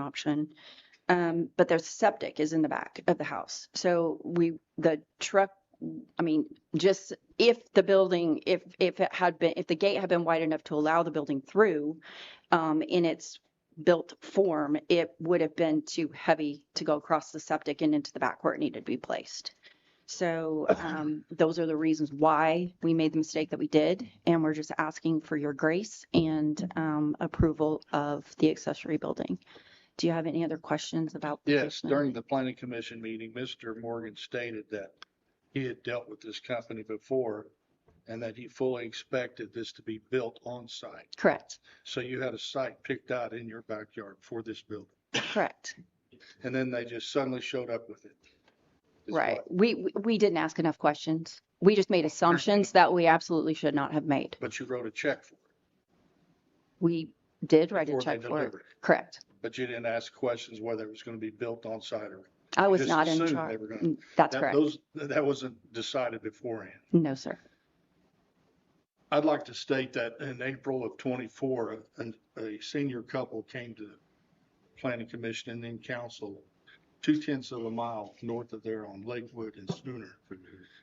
option. But there's septic is in the back of the house. So the truck, I mean, just if the building, if the gate had been wide enough to allow the building through, in its built form, it would have been too heavy to go across the septic and into the back where it needed to be placed. So those are the reasons why we made the mistake that we did. And we're just asking for your grace and approval of the accessory building. Do you have any other questions about? Yes, during the planning commission meeting, Mr. Morgan stated that he had dealt with this company before and that he fully expected this to be built on site. Correct. So you had a site picked out in your backyard for this building. Correct. And then they just suddenly showed up with it. Right. We didn't ask enough questions. We just made assumptions that we absolutely should not have made. But you wrote a check for it. We did write a Before check they for it. delivered. Correct. But you didn't ask questions whether it was going to be built on site or. I was just not in assumed charge. they were gonna- That's correct. That wasn't decided beforehand. No, sir. I'd like to state that in April of '24, a senior couple came to the planning commission and then council 2/10 of a mile north of there on Lakewood and Schooner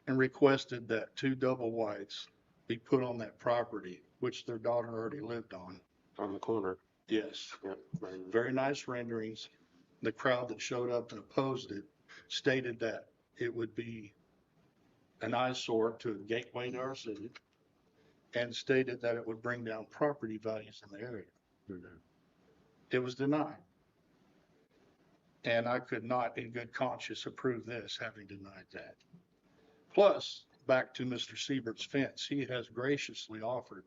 and requested that 2 double wides be put on that property, which their daughter already lived on. On the corner. Yes. Yep. Very nice renderings. The crowd that showed up and opposed it stated that it would be an eyesore to a gateway to our city and stated that it would bring down property values in the area. It was denied. And I could not in good conscience approve this, having denied that. Plus, back to Mr. Siebert's fence, he has graciously offered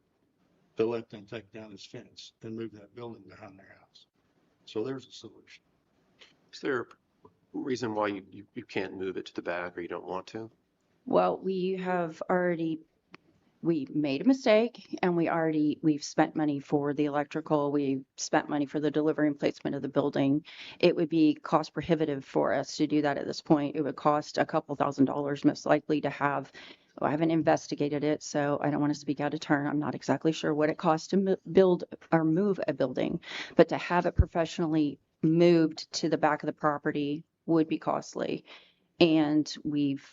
to let them take down his fence and move that building behind their house. So there's a solution. Is there a reason why you can't move it to the back or you don't want to? Well, we made a mistake and we've spent money for the electrical. We spent money for the delivery and placement of the building. It would be cost prohibitive for us to do that at this point. It would cost a couple $1,000s most likely to have. I haven't investigated it, so I don't want to speak out of turn. I'm not exactly sure what it costs to build or move a building, but to have it professionally moved to the back of the property would be costly. And we've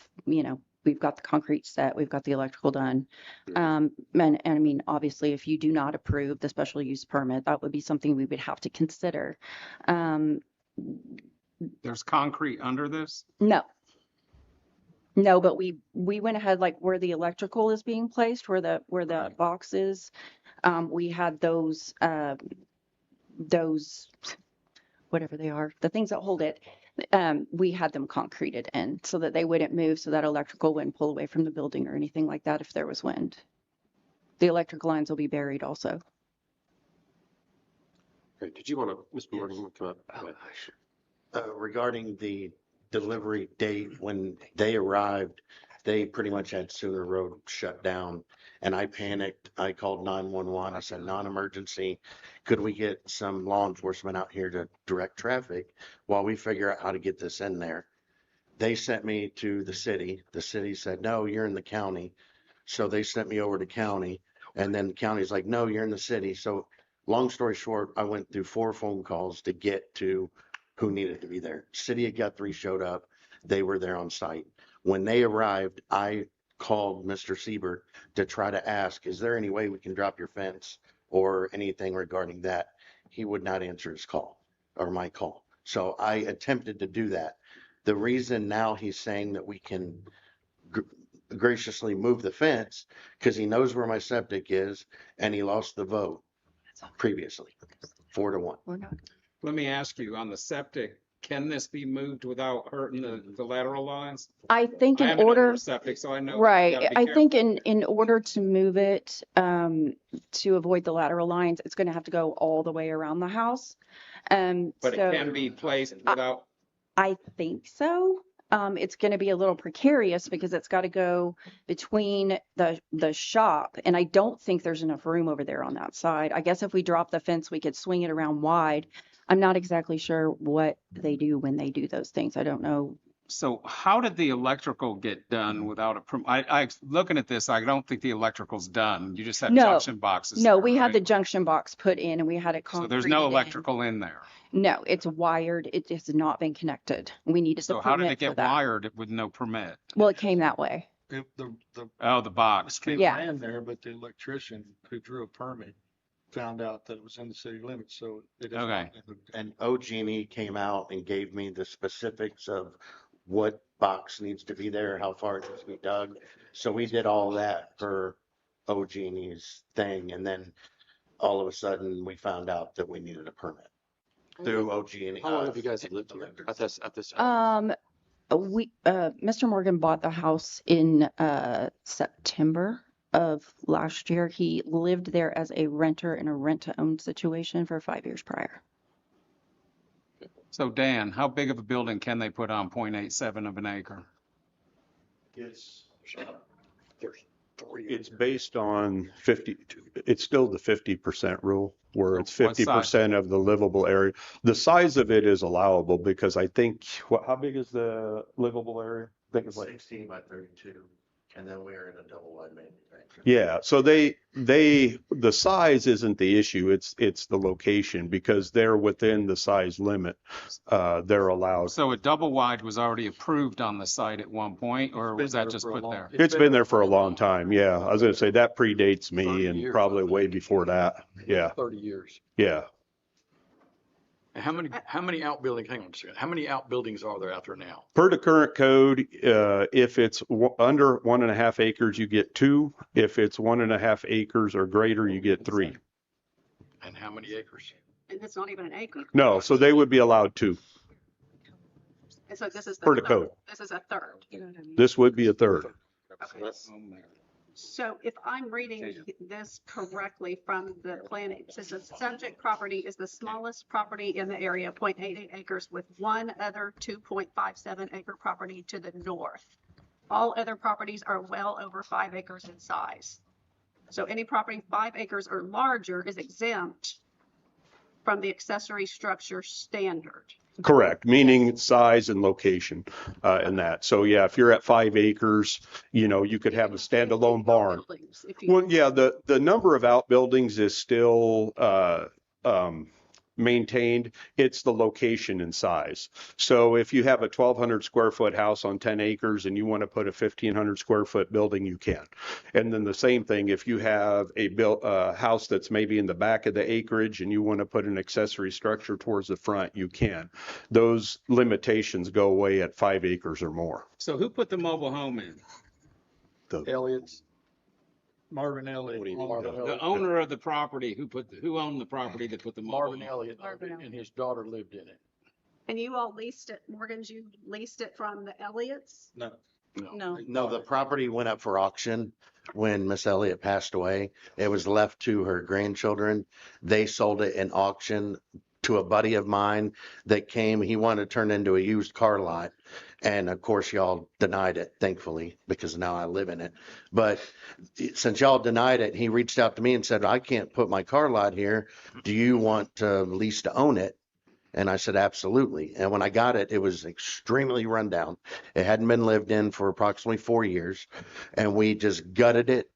got the concrete set, we've got the electrical done. And I mean, obviously, if you do not approve the special use permit, that would be something we would have to consider. There's concrete under this? No, but we went ahead, like where the electrical is being placed, where the box is, we had those, whatever they are, the things that hold it, we had them concreted in so that they wouldn't move, so that electrical wouldn't pull away from the building or anything like that if there was wind. The electrical lines will be buried also. Great. Did you want to, Mr. Morgan, come up? Oh, Regarding the delivery date, when they arrived, they pretty much had Sooner Road shut down. And I panicked. I called 911. I said, non-emergency. Could we get some law enforcement out here to direct traffic while we figure out how to get this in there? They sent me to the city. The city said, no, you're in the county. So they sent me over to county. And then the county's like, no, you're in the city. So long story short, I went through 4 phone calls to get to who needed to be there. City of Guthrie showed up. They were there on site. When they arrived, I called Mr. Siebert to try to ask, is there any way we can drop your fence or anything regarding that? He would not answer his call or my call. So I attempted to do that. The reason now he's saying that we can graciously move the fence because he knows where my septic is and he lost the vote previously, 4-1. We're not. Let me ask you, on the septic, can this be moved without hurting the lateral lines? I think I in have an order, indoor septic, so I know. you right, gotta be I think careful. in order to move it, to avoid the lateral lines, it's going to have to go all the way around the house. But it So can be placed without, I think so. It's going to be a little precarious because it's got to go between the shop, and I don't think there's enough room over there on that side. I guess if we drop the fence, we could swing it around wide. I'm not exactly sure what they do when they do those things. I don't know. so how did the electrical get done without I looking at this, I don't think the electrical's done. You just have No, junction boxes. No, there, we had the right? junction box put in and we had it So concreted there's no in. electrical in there. No, it's wired. It has not been connected. We needed the So how did permit it for get that. wired with no permit? Well, it came that way. The Oh, the box. it Yeah. ran there, but the electrician who drew a permit found out that it was in the city limits, so it is. Okay. And OG&E came out and gave me the specifics of what box needs to be there, how far it needs to be dug. So we did all that for OG&E's thing. And then all of a sudden we found out that we needed a permit through OG&E. How long have you guys lived here at this Mr. Morgan bought the house in September of last year. He lived there as a renter in a rent-to-own situation for 5 years prior. So Dan, how big of a building can they put on 0.87 of an acre? It's based on 50, it's still the 50% rule where it's So what size? 50% of the livable area. The size of it is allowable because I think, how big is the livable area? I think it's like 16 by 32. And then we're in a double wide manufacturer. Yeah, so the size isn't the issue, it's the location because they're within the size limit. They're allowed. So a double wide was already approved on the site at one point, or was that just put there? It's been there for a long time, yeah. I was gonna say that predates me and probably way before that, yeah, 30 years. yeah. And how many outbuildings, hang on a second, how many outbuildings are there out there now? Per the current code, if it's under 1.5 acres, you get 2. If it's 1.5 acres or greater, you get 3. And how many acres? And it's not even an acre. No, so they would be allowed 2 And so this is the per the third. code. This is a third. This would be a third. Okay. So if I'm reading this correctly from the plan, it says the subject property is the smallest property in the area, 0.88 acres, with one other 2.57 acre property to the north. All other properties are well over 5 acres in size. So any property 5 acres or larger is exempt from the accessory structure standard. Correct, meaning size and location, and that. So yeah, if you're at 5 acres, you could have a standalone barn. Buildings, if you- Well, yeah, the number of outbuildings is still, maintained. It's the location and size. So if you have a 1,200 square foot house on 10 acres and you want to put a 1,500 square foot building, you can. And then the same thing, if you have a house that's maybe in the back of the acreage and you want to put an accessory structure towards the front, you can. Those limitations go away at 5 acres or more. So who put the mobile home in? Elliott's? Marvin Elliott. The owner of the property, who owned the property that put the mobile Marvin home? Elliott, and his daughter lived in it. And you all leased it, Morgan's, you leased it from the Elliots? No. No. No, the property went up for auction when Miss Elliott passed away. It was left to her grandchildren. They sold it in auction to a buddy of mine that came, he wanted to turn into a used car lot. And of course, y'all denied it, thankfully, because now I live in it. But since y'all denied it, he reached out to me and said, I can't put my car lot here. Do you want to lease to own it? And I said, absolutely. And when I got it, it was extremely rundown. It hadn't been lived in for approximately 4 years. And we just gutted it.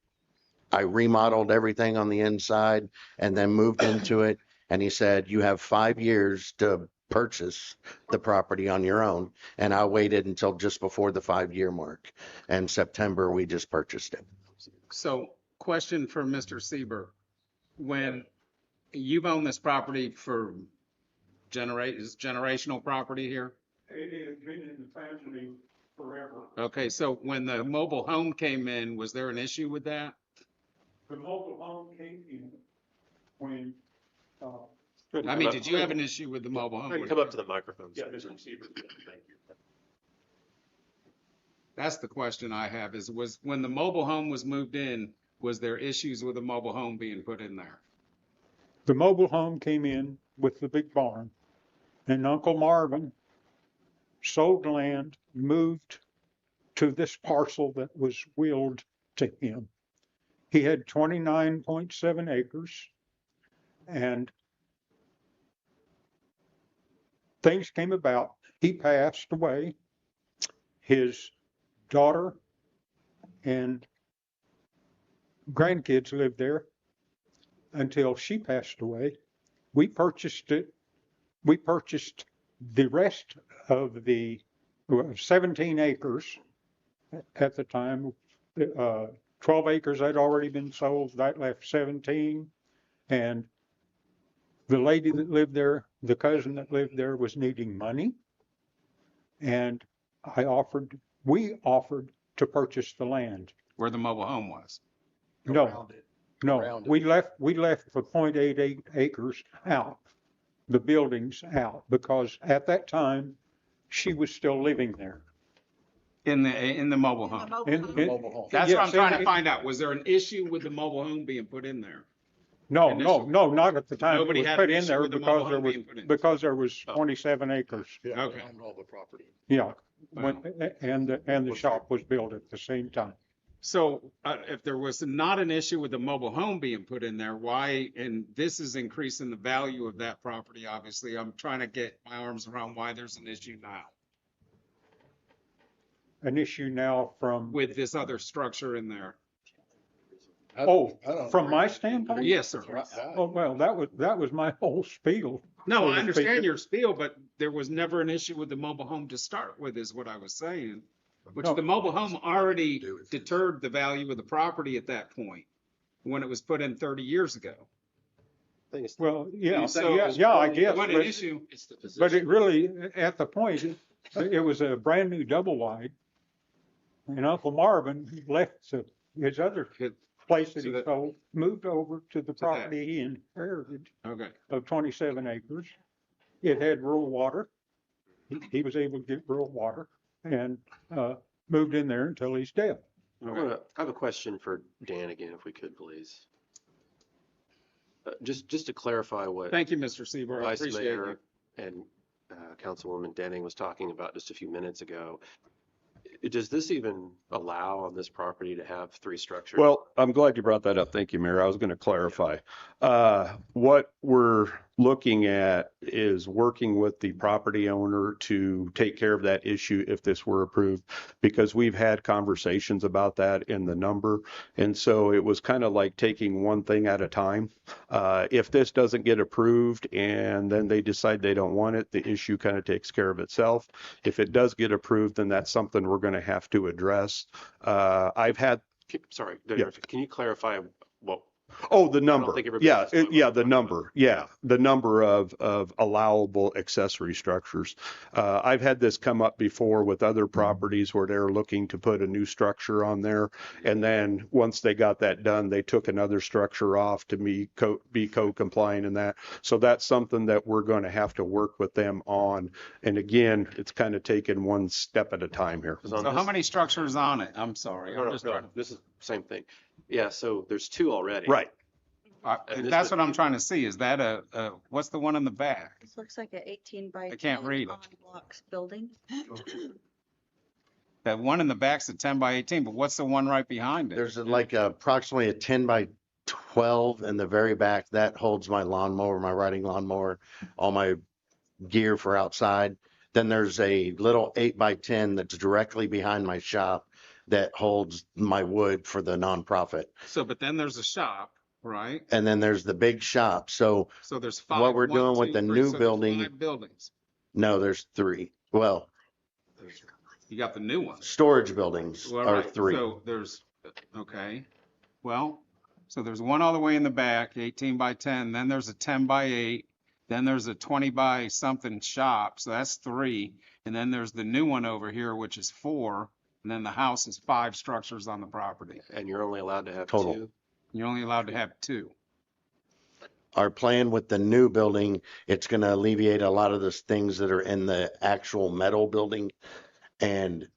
I remodeled everything on the inside and then moved into it. And he said, you have 5 years to purchase the property on your own. And I waited until just before the 5-year mark. And September, we just purchased it. So question for Mr. Sieber. When you've owned this property for is generational property here? It has been in the family forever. Okay, so when the mobile home came in, was there an issue with that? The mobile home came in when, I mean, did you have an issue with the mobile home? Come up to the microphone. Yeah, Thank Mr. you. That's the question I have was when the mobile home was moved in, was there issues with the mobile home being put in there? the mobile home came in with the big barn, and Uncle Marvin sold land, moved to this parcel that was willed to him. He had 29.7 acres, and things came about. He passed away. His daughter and grandkids lived there until she passed away. We purchased it. We purchased the rest of the 17 acres at the time. 12 acres had already been sold. That left 17. And the lady that lived there, the cousin that lived there, was needing money. And we offered to purchase the land. Where the mobile home was? No, we left the 0.88 acres out, the buildings out, because at that time, she was still living there. In the mobile home? That's what I'm trying to find out. Was there an issue with the mobile home being put in there? No, not at the time it Nobody was had put an in issue there with the mobile home being put in. because there was 27 acres. Okay. All the property. Yeah, and the shop was built at the same time. So if there was not an issue with the mobile home being put in there, why, and this is increasing the value of that property, obviously, I'm trying to get my arms around why there's an issue now An issue now from, with this other structure in there. from my standpoint? Yes, sir. Oh, well, that was my whole spiel. No, so I to understand speak. your spiel, but there was never an issue with the mobile home to start with, is what I was saying. Which No. the mobile home already deterred the value of the property at that point, when it was put in 30 years ago. Well, yeah, So, I guess, what an issue. but it really, at the point, it was a brand new double wide. And Uncle Marvin left his other place that he sold, moved over to the property he inherited of 27 acres. It had rural water. He was able to get rural water and moved in there until he's dead. I have a question for Dan again, if we could, please. Just to clarify what Thank you, Mr. Sieber. I Vice appreciate Mayor it. and Councilwoman Denning was talking about just a few minutes ago. Does this even allow on this property to have 3 structures? Well, I'm glad you brought that up. Thank you, Mayor. I was going to clarify. What we're looking at is working with the property owner to take care of that issue if this were approved, because we've had conversations about that in the number. And so it was kind of like taking one thing at a time. If this doesn't get approved and then they decide they don't want it, the issue kind of takes care of itself. If it does get approved, then that's something we're going to have to address. Sorry, Yeah. can you clarify what? Oh, the number. Yeah, the number. Yeah. Yeah, the number of allowable accessory structures. I've had this come up before with other properties where they're looking to put a new structure on there. And then once they got that done, they took another structure off to be code compliant in that. So that's something that we're going to have to work with them on. And again, it's kind of taking one step at a time here. So how many structures on it? I'm sorry. No, this is the same thing. Yeah, so there's 2 already. Right. That's what I'm trying to see. Is that what's the one in the back? This looks like an 18 by I can't 10 read it. on blocks building. That one in the back's a 10 by 18, but what's the one right behind it? There's like approximately a 10 by 12 in the very back that holds my lawnmower, my riding lawnmower, all my gear for outside. Then there's a little 8 by 10 that's directly behind my shop that holds my wood for the nonprofit. So, but then there's a shop, right? And then there's the big shop. So there's five. what we're one, doing with two, the three, new so there's building, 5 buildings. no, there's 3. Well, You got the new one. storage buildings Well, are right. 3. So there's, okay. Well, so there's one all the way in the back, 18 by 10. Then there's a 10 by 8. Then there's a 20 by something shop. So that's 3. And then there's the new one over here, which is 4. And then the house is 5 structures on the property. And you're only allowed to have Total. 2. You're only allowed to have 2. Our plan with the new building, it's going to alleviate a lot of those things that are in the actual metal building. And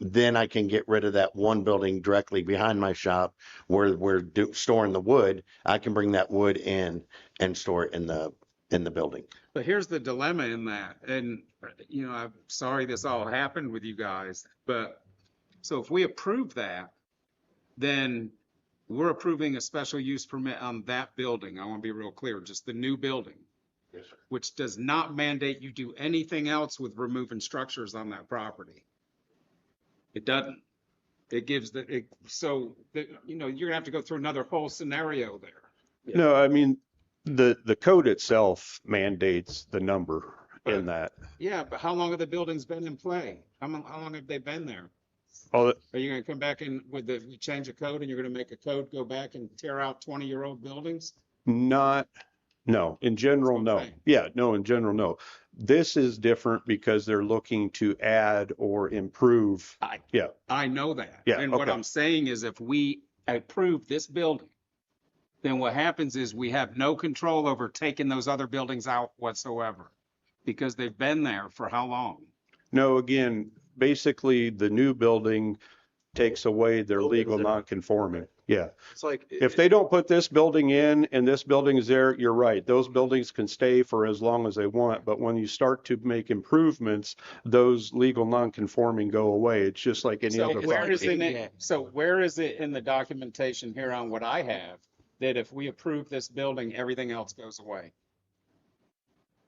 then I can get rid of that one building directly behind my shop where we're storing the wood. I can bring that wood in and store it in the building. But here's the dilemma in that. And, you know, I'm sorry this all happened with you guys, but so if we approve that, then we're approving a special use permit on that building. I want to be real clear, just the new building. Yes, sir. Which does not mandate you do anything else with removing structures on that property. It doesn't. It gives you know, you're gonna have to go through another whole scenario there. No, I mean, the code itself mandates the number in that. Yeah, but how long have the buildings been in play? How long have they been there? Oh, Are you gonna come back and we change a code and you're gonna make a code go back and tear out 20-year-old buildings? no, in general, no. Okay. Yeah, no, in general, no. This is different because they're looking to add or improve. Yeah, I know that. Yeah, And what okay. I'm saying is if we approve this building, then what happens is we have no control over taking those other buildings out whatsoever. Because they've been there for how long? no, again, basically the new building takes away their legal non-conforming. Yeah. It's like, If they don't put this building in and this building is there, you're right. Those buildings can stay for as long as they want. But when you start to make improvements, those legal non-conforming go away. It's just like any So other where is property. it in the documentation here on what I have that if we approve this building, everything else goes away?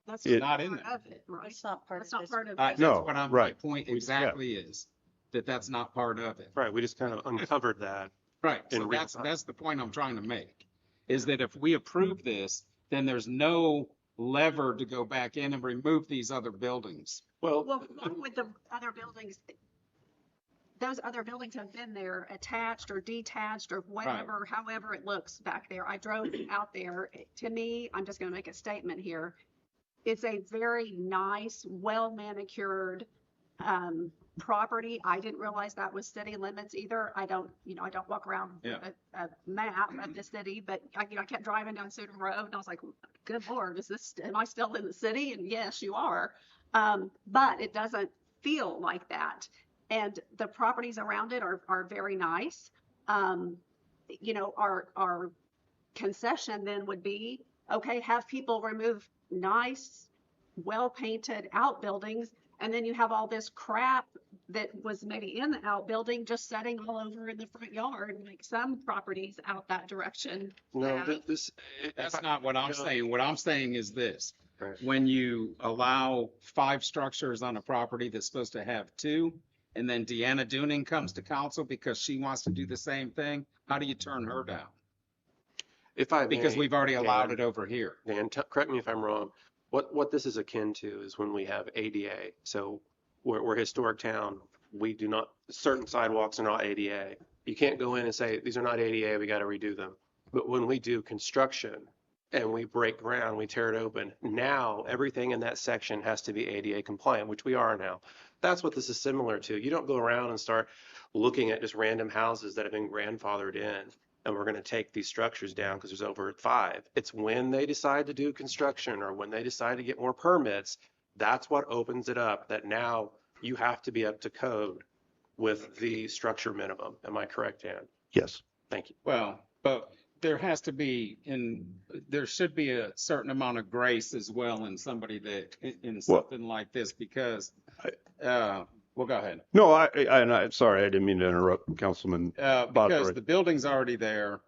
That's It- Not in part there. of it, right? It's not part That's of not this. part of That's it. No, what my right. point exactly is, that's not part of it. right, we just kind of uncovered that. Right, In so real that's, time. that's the point I'm trying to make, is that if we approve this, then there's no lever to go back in and remove these other buildings. Well, Well, with the other buildings, those other buildings have been there attached or detached or whatever, however it looks back there. I drove out there. To me, I'm just going to make a statement here. It's a very nice, well manicured property. I didn't realize that was city limits either. I don't walk around Yeah. a map of the city, but I kept driving down Sudan Road and I was like, good Lord, am I still in the city? And yes, you are. But it doesn't feel like that. And the properties around it are very nice. Our concession then would be, okay, have people remove nice, well-painted outbuildings, and then you have all this crap that was maybe in the outbuilding just setting all over in the front yard, like some properties out that direction. no, have. That's not what I'm saying. What I'm saying is this. Right. When you allow 5 structures on a property that's supposed to have 2, and then Deanna Dooning comes to council because she wants to do the same thing, how do you turn her down? If I may, Because we've already allowed Dan, it over here. Dan, correct me if I'm wrong. What this is akin to is when we have ADA. So we're a historic town. We do not, certain sidewalks are not ADA. You can't go in and say, these are not ADA, we got to redo them. But when we do construction and we break ground, we tear it open, now everything in that section has to be ADA compliant, which we are now. That's what this is similar to. You don't go around and start looking at just random houses that have been grandfathered in, and we're going to take these structures down because there's over 5. It's when they decide to do construction or when they decide to get more permits, that's what opens it up, that now you have to be up to code with the structure minimum. Am I correct, Dan? Yes. Thank you. Well, but there has to be, there should be a certain amount of grace as well in somebody that, in something like this, because, well, go ahead. No, I'm sorry, I didn't mean to interrupt, Councilman Because Bothroyd. the building's already there.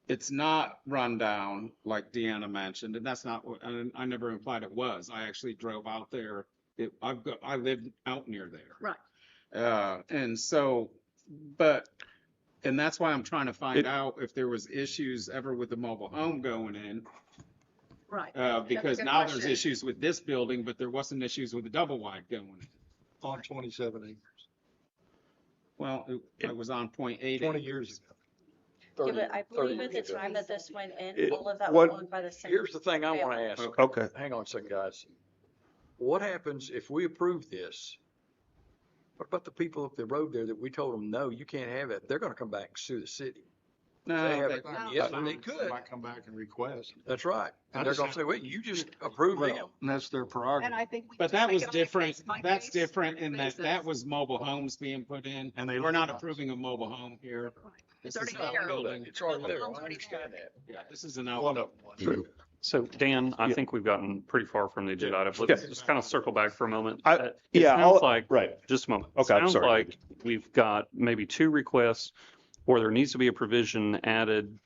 It's not run down like Deanna mentioned, and that's not what, I never implied it was. I actually drove out there. I lived out near there. Right. And so, and that's why I'm trying to find out if there was issues ever with the mobile home going in. Right. Because good now question. there's issues with this building, but there wasn't issues with the double wide going in. On 27 acres, Well, it was on 0.8. 20 years ago. Yeah, but I 30 believe at the years ago. time that this went in, It- all of that what- was owned by the same. Here's the thing I want to ask. Okay. Hang on a second, guys. What happens if we approve this? What about the people up the road there that we told them, no, you can't have it? They're going to come back and sue the city. No, They have they- it. Yes, they could. Might come back and request. That's right. I And they're just going to say, wait, you just approved them. And that's their And prerogative. I think we But just that make was it on a different. case-by-case That's different in that basis. that was mobile homes being put in. And they We're not live in approving a mobile home here. It's This already is there. outbuilding. It's already there. Home's I already understand that. Yeah, this is an One out. of them. So Dan, I think we've gotten pretty far from the agenda item. Let's just kind of circle back for a moment. It Yeah, sounds like, right. just a moment. Okay, I'm Sounds sorry. like we've got maybe 2 requests, or there needs to be a provision added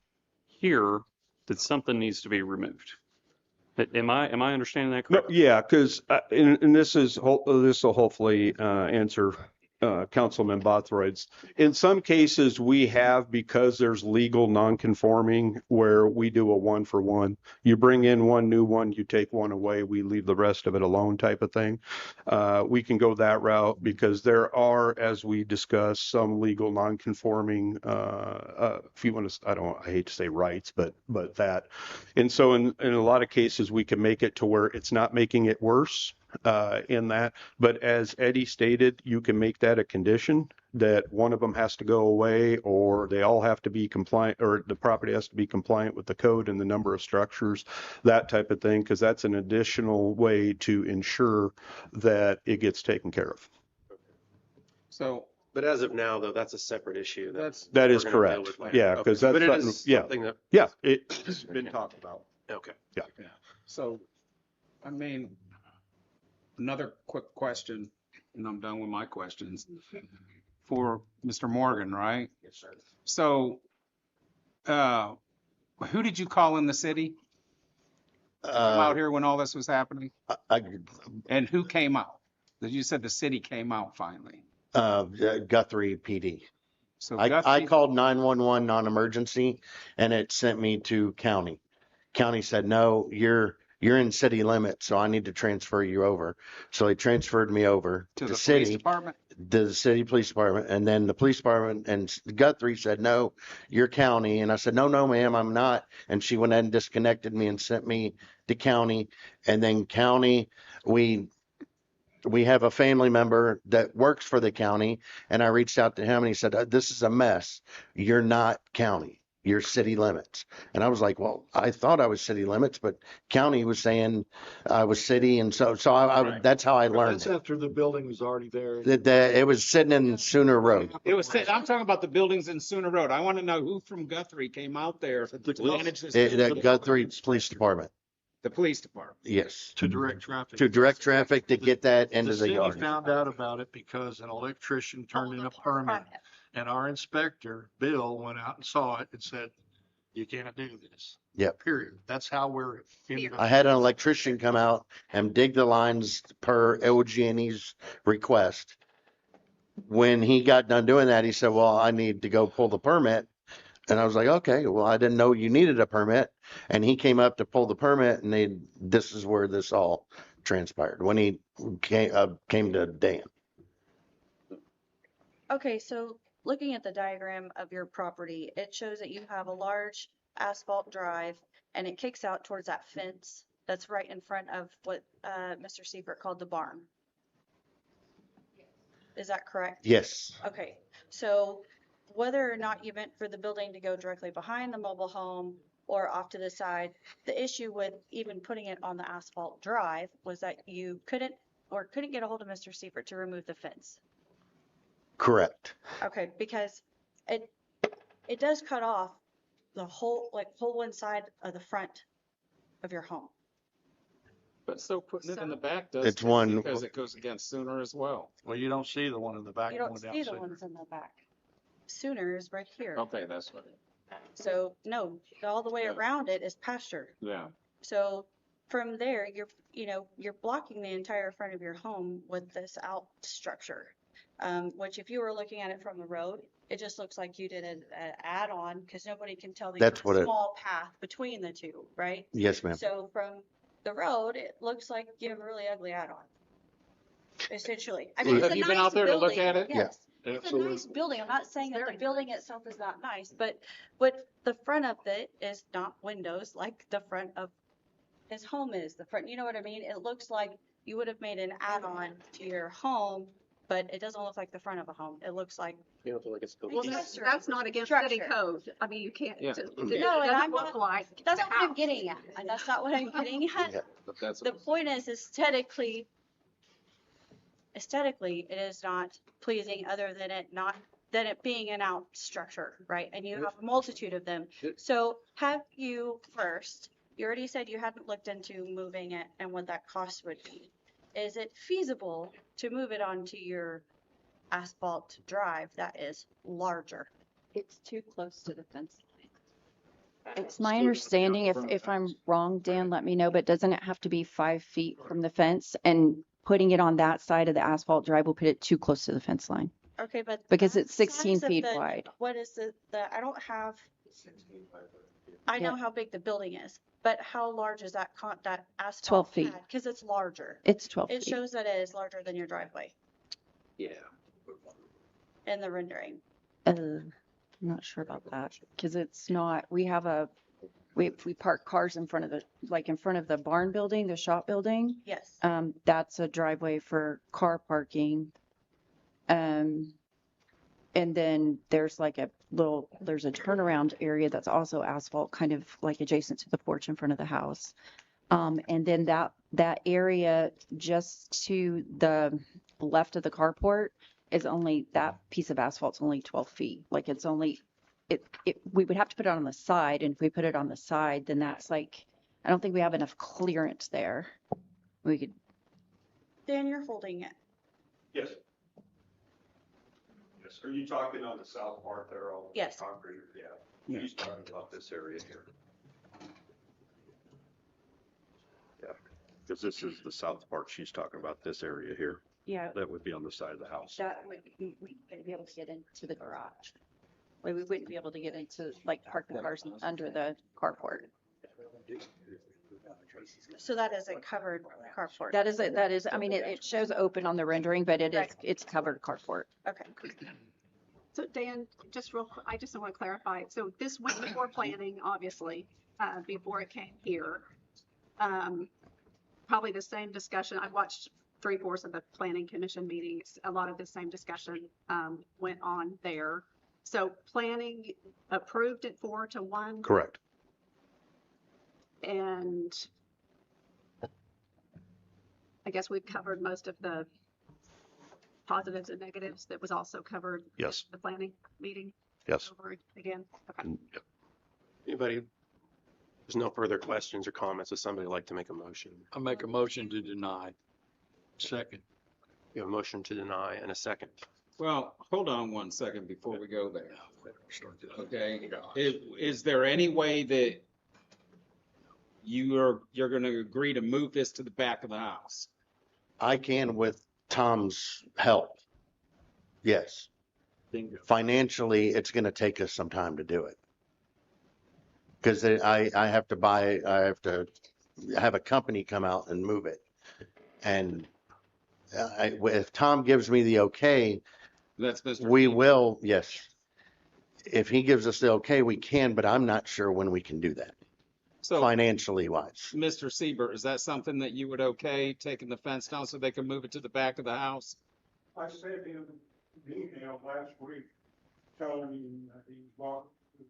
here that something needs to be removed. Am I understanding that No, correctly? yeah, because, and this will hopefully answer Councilman Bothroyd's. In some cases, we have, because there's legal non-conforming, where we do a 1-for-1. You bring in one new one, you take one away, we leave the rest of it alone type of thing. We can go that route because there are, as we discussed, some legal non-conforming, if you want to, I hate to say rights, but that. And so in a lot of cases, we can make it to where it's not making it worse in that. But as Eddie stated, you can make that a condition that one of them has to go away, or they all have to be compliant, or the property has to be compliant with the code and the number of structures, that type of thing, because that's an additional way to ensure that it gets taken care of. So But as of now, though, that's a separate issue. That is we're gonna deal correct. with later. Yeah, Okay. because that's But it something, is yeah, something that. yeah, it's been talked about. Okay. Yeah. So, I mean, another quick question, and I'm done with my questions. For Mr. Morgan, right? Yes, sir. So, who did you call in the city? Come out here when all this was happening? And who came out? You said the city came out finally. Guthrie PD. So I Guthrie, called 911 non-emergency and it sent me to county. County said, no, you're in city limits, so I need to transfer you over. So they transferred me over to to the police city, department? to the city police department. And then the police department and Guthrie said, no, you're county. And I said, no, ma'am, I'm not. And she went ahead and disconnected me and sent me to county. And then county, we have a family member that works for the county, and I reached out to him and he said, this is a mess. You're not county, you're city limits. And I was like, well, I thought I was city limits, but county was saying I was city. And so Right. that's how I learned That's it. after the building was already there. It was sitting in Sooner Road. It was, I'm talking about the buildings in Sooner Road. I want to know who from Guthrie came out there to manage this. The Guthrie Police Department, The police department. yes. To direct traffic. To direct traffic to get that into the city yard. found out about it because an electrician turned in a permit, and our inspector, Bill, went out and saw it and said, you can't do this. Yep. Period. That's how we're. I had an electrician come out and dig the lines per OG&E's request. When he got done doing that, he said, well, I need to go pull the permit. And I was like, okay, well, I didn't know you needed a permit. And he came up to pull the permit, and this is where this all transpired, when he came to Dan. Okay, so looking at the diagram of your property, it shows that you have a large asphalt drive and it kicks out towards that fence that's right in front of what Mr. Seifert called the barn. Is that correct? Yes, Okay, so whether or not you meant for the building to go directly behind the mobile home or off to the side, the issue with even putting it on the asphalt drive was that you couldn't get a hold of Mr. Seifert to remove the fence. correct. Okay, because it does cut off the whole, whole one side of the front of your home. But so putting it in the back does It's too, one- because it goes against Sooner as well. Well, you don't see the one in the back You going don't down. see the Cedar. ones in the back. Sooner is right here. Okay, that's what, So no, all the way around it is pasture. yeah. So from there, you're blocking the entire front of your home with this out structure. Which if you were looking at it from the road, it just looks like you did an add-on because nobody can tell the That's what it- small path between the two, right? Yes, ma'am. So from the road, it looks like you have a really ugly add-on. Essentially. I mean, Have it's a you been nice out there to look building, at it? yes. Yeah, It's a absolutely. nice building. I'm not saying that the Very building itself is not nice, but what the front of it is not windows like the front of his home is. The front, you know what I mean? It looks like you would have made an add-on to your home, but it doesn't look like the front of a home. It looks like You don't feel like it's Well, accessory that's not against city structure. code. I mean, you can't, Yeah. it No, and doesn't I'm look not- like That's the not what I'm house. getting at. And that's not what I'm getting at. Yeah. But that's, The point is aesthetically, it is not pleasing other than it being an out structure, right? And you have a multitude of them. So have you first, you already said you hadn't looked into moving it and what that cost would be. Is it feasible to move it onto your asphalt drive that is larger? It's too close to the fence line. It's my understanding, if I'm wrong, Dan, let me know, but doesn't it have to be 5 feet from the fence? And putting it on that side of the asphalt drive will put it too close to the fence line. Okay, but Because that it's 16 size of feet the- wide. What is I don't have, I know Yep. how big the building is, but how large is that that asphalt 12 feet. Because it's larger. It's 12 It feet. shows that it is larger than your driveway Yeah. in the rendering. I'm not sure about that, because it's not, we park cars in front of in front of the barn building, the shop building. Yes. That's a driveway for car parking. And then there's there's a turnaround area that's also asphalt, kind of like adjacent to the porch in front of the house. And then that area just to the left of the carport is only, that piece of asphalt's only 12 feet. Like it's only, we would have to put it on the side, and if we put it on the side, then that's I don't think we have enough clearance there. We could, Dan, you're holding it. Yes. Yes, are you talking on the south part there? All the Yes. Concrete, yeah. He's talking about this area here. Yeah, because this is the south part. She's talking about this area here. yeah, That would be on the side of the house. that would, we wouldn't be able to get into the garage. We wouldn't be able to get into, park the cars under the carport. So that is a covered carport. That is, I mean, it shows open on the rendering, but it's covered carport. Okay. So Dan, I just want to clarify. So this went before planning, obviously, before it came here. Probably the same discussion. I watched 3/4 of the planning commission meetings. A lot of the same discussion went on there. So planning approved it 4-1. Correct. And I guess we've covered most of the positives and negatives that was also covered. Yes. In the planning meeting. Yes. Over again. Okay. Anybody? There's no further questions or comments. Would somebody like to make a motion? I make a motion to deny. Second. We have a motion to deny and a second. well, hold on one second before we go there. Okay, is there any way that you're going to agree to move this to the back of the house? I can with Tom's help. Yes. Financially, it's going to take us some time to do it. Because I have to have a company come out and move it. And if Tom gives me the okay, That's Mr. we Dean. will, yes. If he gives us the okay, we can, but I'm not sure when we can do that, So, financially wise. Mr. Siebert, is that something that you would okay, taking the fence down so they can move it to the back of the house? I sent him an email last week telling him that he bought,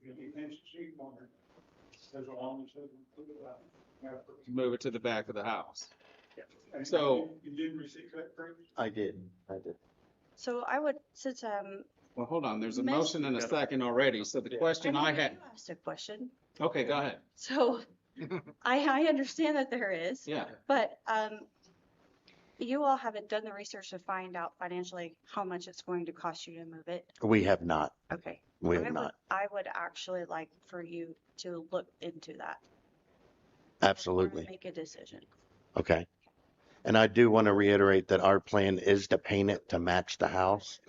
he thinks cheap on it, as long as it include that. Move it to the back of the house. And So- you didn't receive that, Chris? I did. So I would, since Well, hold on, there's a Miss- motion and a second already, so the question I had, You asked a question. okay, go ahead. So I understand that there is, Yeah, but you all haven't done the research to find out financially how much it's going to cost you to move it. We have not. Okay. We have not. I would actually like for you to look into that. Absolutely. Make a decision. Okay. And I do want to reiterate that our plan is to paint it to match the house.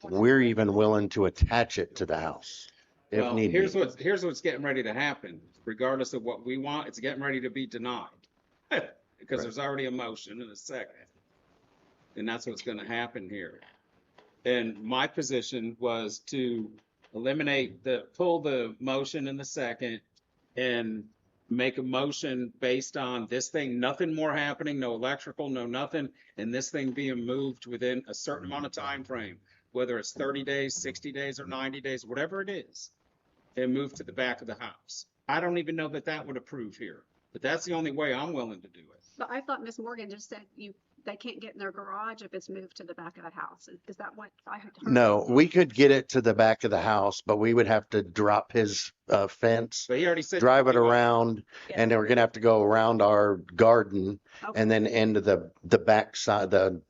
We're even willing to attach it to the house if well, need here's be. what's getting ready to happen, regardless of what we want, it's getting ready to be denied. Because there's already a motion and a second. And that's what's gonna happen here. And my position was to pull the motion in the second and make a motion based on this thing, nothing more happening, no electrical, no nothing, and this thing being moved within a certain amount of time frame, whether it's 30 days, 60 days, or 90 days, whatever it is, and move to the back of the house. I don't even know that would approve here, but that's the only way I'm willing to do it. But I thought Ms. Morgan just said they can't get in their garage if it's moved to the back of the house. Is that what I heard? No, we could get it to the back of the house, but we would have to drop his fence, But he already said. drive it around, and then we're gonna have to go around our garden Okay. and then into the back side, the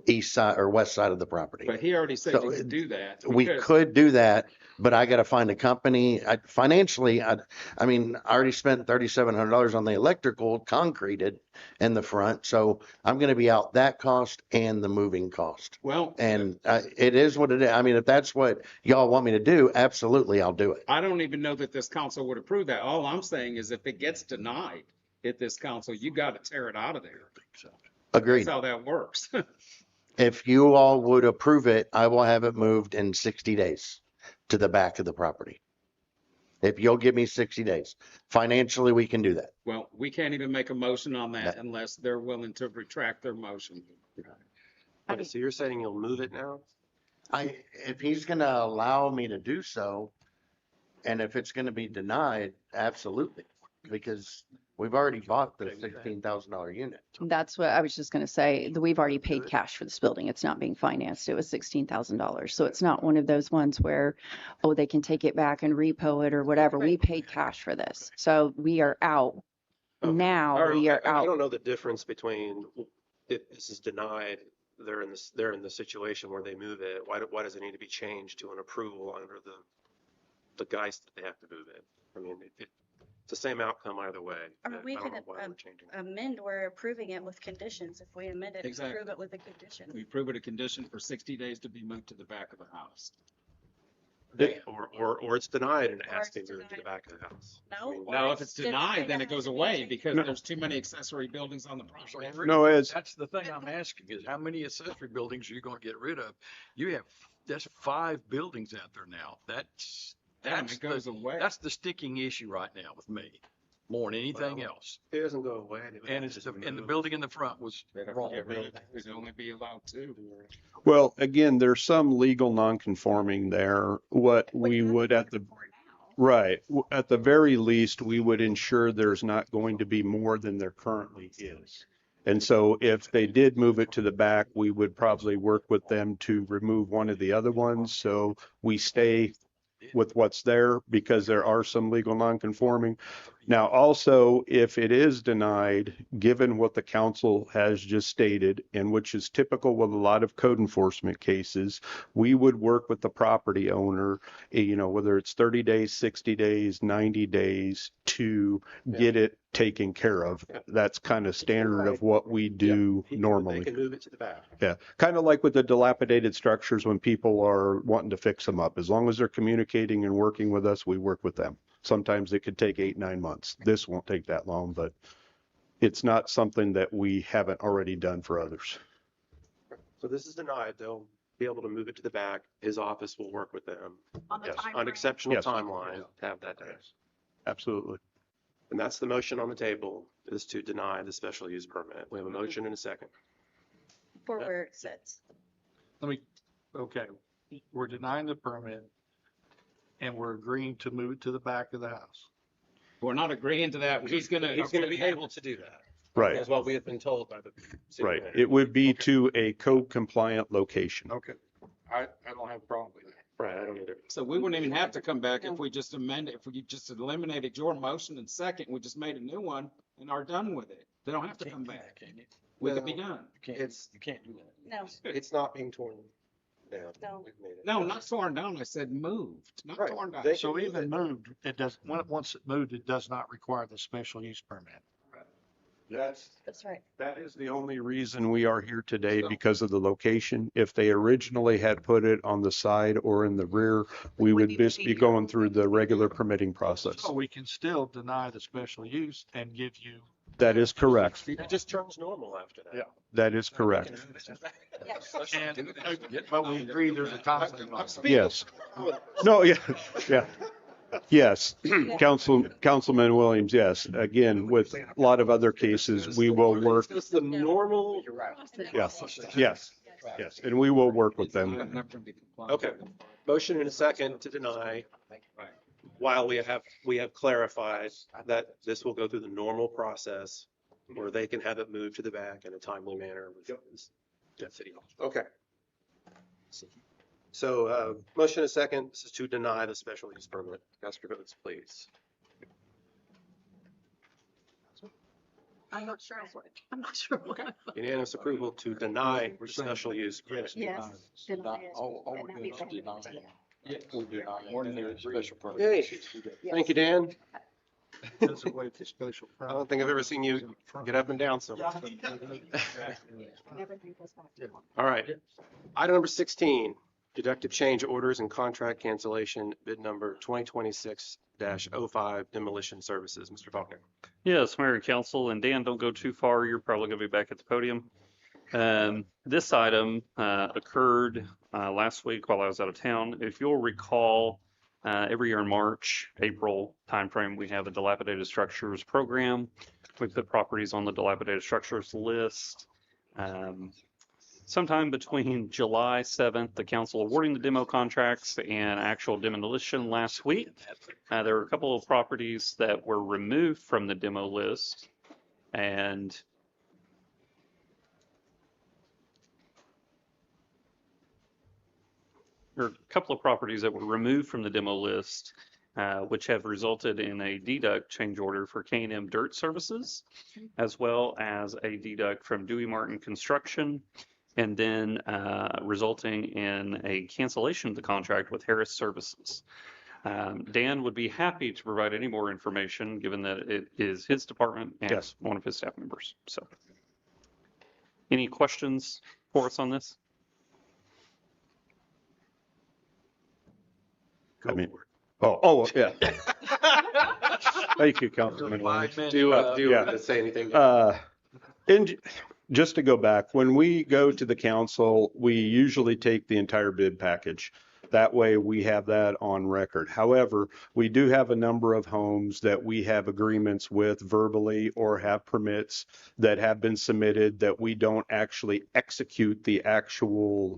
east side or west side of the property. But he already said So you could do that. We because- could do that, but I gotta find a company. Financially, I mean, I already spent $3,700 on the electrical concreted in the front, so I'm gonna be out that cost and the moving cost. Well, And it is what it is. I mean, if that's what y'all want me to do, absolutely, I'll do it. I don't even know that this council would approve that. All I'm saying is if it gets denied at this council, you got to tear it out of there. Agreed. That's how that works. If you all would approve it, I will have it moved in 60 days to the back of the property. If you'll give me 60 days. Financially, we can do that. Well, we can't even make a motion on that unless they're willing to retract their motion. Okay, so you're saying you'll move it now? If he's gonna allow me to do so, and if it's gonna be denied, absolutely. Because we've already bought the $16,000 unit. That's what I was just going to say. We've already paid cash for this building. It's not being financed. It was $16,000. So it's not one of those ones where, oh, they can take it back and repo it or whatever. We paid cash for this. So we are out. Okay. Now we are I out. don't know the difference between if this is denied, they're in the situation where they move it. Why does it need to be changed to an approval under the guise that they have to move it? I mean, it's the same outcome either way. Or we I don't could know why we're changing it. amend, we're approving it with conditions. If we amend it, Exactly. approve it with a condition. We approve it a condition for 60 days to be moved to the back of the house. Or it's denied and it has to it's be moved to the denied. back of the house. No. or Now, if it's denied, then it it goes has to be away changed. because there's too many accessory buildings on the property. No, as, That's the thing I'm asking is how many accessory buildings are you going to get rid of? That's 5 buildings out there now. Damn, it goes away. That's the sticking issue right now with me, more than anything else. It doesn't go away. And the building in the front was They'd have to wrong. get rid of it. We'd only be allowed 2. well, again, there's some legal nonconforming there. What we would at the, right, at the very least, we would ensure there's not going to be more than there currently is. And so if they did move it to the back, we would probably work with them to remove one of the other ones. So we stay with what's there because there are some legal nonconforming. Now, also, if it is denied, given what the council has just stated, and which is typical with a lot of code enforcement cases, we would work with the property owner, whether it's 30 days, 60 days, 90 days to get it taken care of. That's kind of standard of what we do normally. They can move it to the back. Yeah, kind of like with the dilapidated structures when people are wanting to fix them up. As long as they're communicating and working with us, we work with them. Sometimes it could take 8-9 months. This won't take that long, but it's not something that we haven't already done for others. So this is denied. They'll be able to move it to the back. His office will work with them On the time on frame? exceptional Yes. timeline to have that done. Absolutely. And that's the motion on the table, is to deny the special use permit. We have a motion and a second. For where it sits. Okay, we're denying the permit and we're agreeing to move it to the back of the house. We're not agreeing to that. He's gonna be able to do that. Right, As what we have been told by the city right. manager. It would be to a code compliant location. Okay, I don't have a problem with that. Right, I don't either. So we wouldn't even have to come back if we just amended, if we just eliminated your motion and second, we just made a new one and are done with it. They don't have to come back. We could be done. It's, You can't do that. No, it's not being torn down. No. We've made it. No, not torn down. I said moved, not Right. torn down. They- So even moved, it does, once it moved, it does not require the special use permit. that's right. That is the only reason we are here today, because of the location. If they originally had put it on the side or in the rear, we would just be going through the regular permitting process. So we can still deny the special use and give you. That is correct. It just turns normal after that. Yeah. That is correct. And, but we agree there's a time limit. Yes. No, yeah, yeah. Yes, Councilman Williams, yes. Again, with a lot of other cases, we will work, It's the normal. yes, yes, yes, and we will work with them. Okay. Motion and a second to deny. While we have clarified that this will go through the normal process where they can have it moved to the back in a timely manner with City Hall. Okay. So, motion and a second, this is to deny the special use permit. Cast your votes, please. I'm not sure what, I'm not sure what. Unanimous approval to deny the special use permit. Yes. deny it, All and we're that'd doing be is fine. denying. We deny ordinary special permit. Yay. Thank you, Dan. Doesn't wait for special I permit. don't think I've ever seen you get up and down so much. Everything goes back to one. All right. Item number 16, deductive change orders and contract cancellation, bid number 2026-05 demolition services. Mr. Faulkner. Yes, Mayor and Council, and Dan, don't go too far. You're probably going to be back at the podium. This item occurred last week while I was out of town. If you'll recall, every year in March, April timeframe, we have a dilapidated structures program. We put properties on the dilapidated structures list. Sometime between July 7th, the council awarding the demo contracts and actual demolition last week. There were a couple of properties that were removed from the demo list, and there are a couple of properties that were removed from the demo list, which have resulted in a deduct change order for K&M Dirt Services, as well as a deduct from Dewey Martin Construction, and then resulting in a cancellation of the contract with Harris Services. Dan would be happy to provide any more information, given that it is his department and Yes. one of his staff members. So, any questions for us on this? I mean, oh, yeah. Thank you, Councilman Williams. Do you want yeah. to say anything? And just to go back, when we go to the council, we usually take the entire bid package. That way we have that on record. However, we do have a number of homes that we have agreements with verbally or have permits that have been submitted that we don't actually execute the actual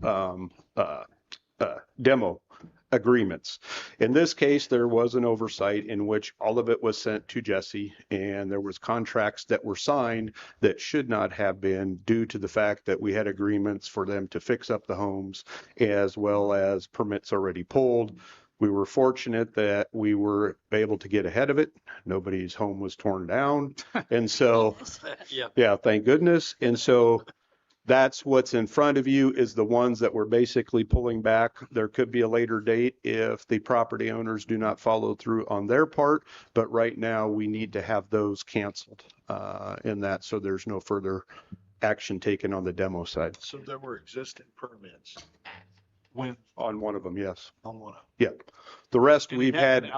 demo agreements. In this case, there was an oversight in which all of it was sent to Jesse, and there was contracts that were signed that should not have been, due to the fact that we had agreements for them to fix up the homes, as well as permits already pulled. We were fortunate that we were able to get ahead of it. Nobody's home was torn down. And so, yeah, thank goodness. And so that's what's in front of you, is the ones that we're basically pulling back. There could be a later date if the property owners do not follow through on their part, but right now we need to have those canceled in that, so there's no further action taken on the demo side. So there were existing permits when, On one of them, yes. on one of them. Yeah. The rest And we've it had had,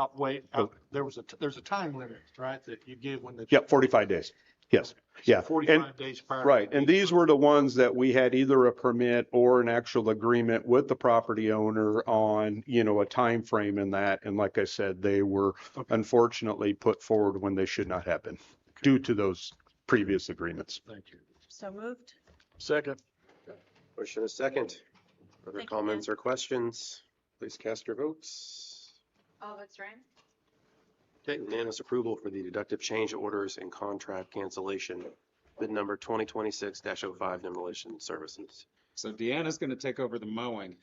to there's a time limit, right, that you give when the. yeah, 45 days. Yes. Yeah. 45 days prior. Right, and these were the ones that we had either a permit or an actual agreement with the property owner on, a time frame in that. And like I said, they were unfortunately put forward when they should not have been, due to those previous agreements. Thank you. So moved. Second. Motion is second. Other Thank you, comments or questions? Please cast your votes. All votes right. Okay, unanimous approval for the deductive change orders and contract cancellation, bid number 2026-05 demolition services. So Deanna's going to take over the mowing.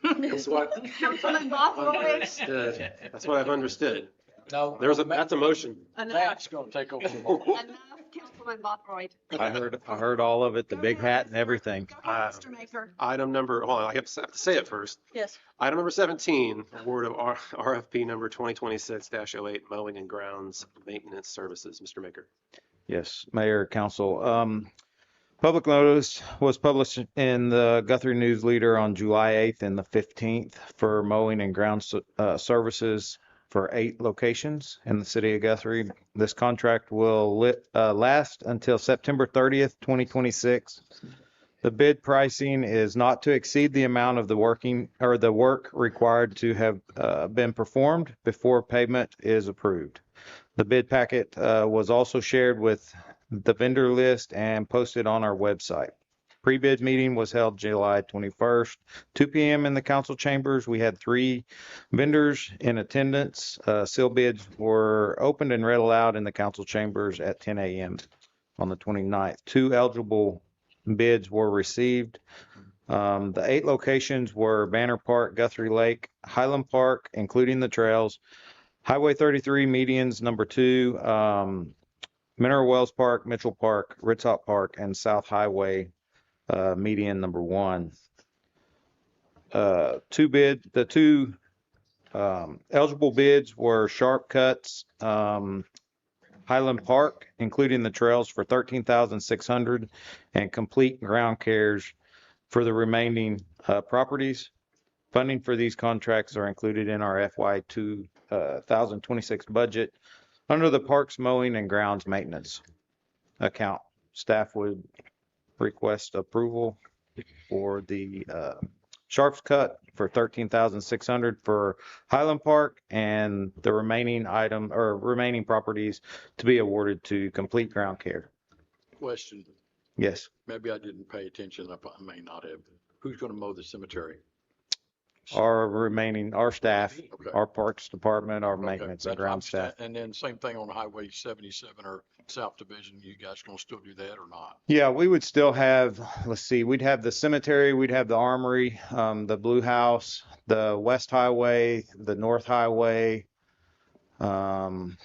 That's what Councilman Bothroyd, understood. That's what I've understood. No. That's a motion. enough, Matt's gonna take over the ball. enough, Councilman Bothroyd. I heard all of it, the Go big ahead, hat and Mr. everything. Go ahead, Mr. Maker. Item number, hold on, I have to say it first. Yes. Item number 17, award of RFP number 2026-08, mowing and grounds maintenance services. Mr. Maker. Yes, Mayor, Council. Public notice was published in the Guthrie News Leader on July 8th and the 15th for mowing and ground services for 8 locations in the city of Guthrie. This contract will last until September 30th, 2026. The bid pricing is not to exceed the amount of the work required to have been performed before payment is approved. The bid packet was also shared with the vendor list and posted on our website. Pre-bid meeting was held July 21st, 2 p.m. in the council chambers. We had 3 vendors in attendance. Sealed bids were opened and read aloud in the council chambers at 10 a.m. on the 29th. 2 eligible bids were received. The 8 locations were Banner Park, Guthrie Lake, Highland Park, including the trails, Highway 33 medians number 2, Mineral Wells Park, Mitchell Park, Ritzout Park, and South Highway median number 1. The 2 eligible bids were Sharp Cuts, Highland Park, including the trails for $13,600, and Complete Ground Cares for the remaining properties. Funding for these contracts are included in our FY 2026 budget under the Parks Mowing and Grounds Maintenance account. Staff would request approval for the Sharps Cut for $13,600 for Highland Park, and the remaining properties to be awarded to Complete Ground Care. Question, Yes. maybe I didn't pay attention, I may not have. Who's gonna mow the cemetery? Our staff, Okay. our Parks Department, our Okay, maintenance and that's- ground staff. And then same thing on Highway 77 or South Division, you guys gonna still do that or not? Yeah, we would still have, let's see, we'd have the cemetery, we'd have the armory, the Blue House, the West Highway, the North Highway. Okay, I'm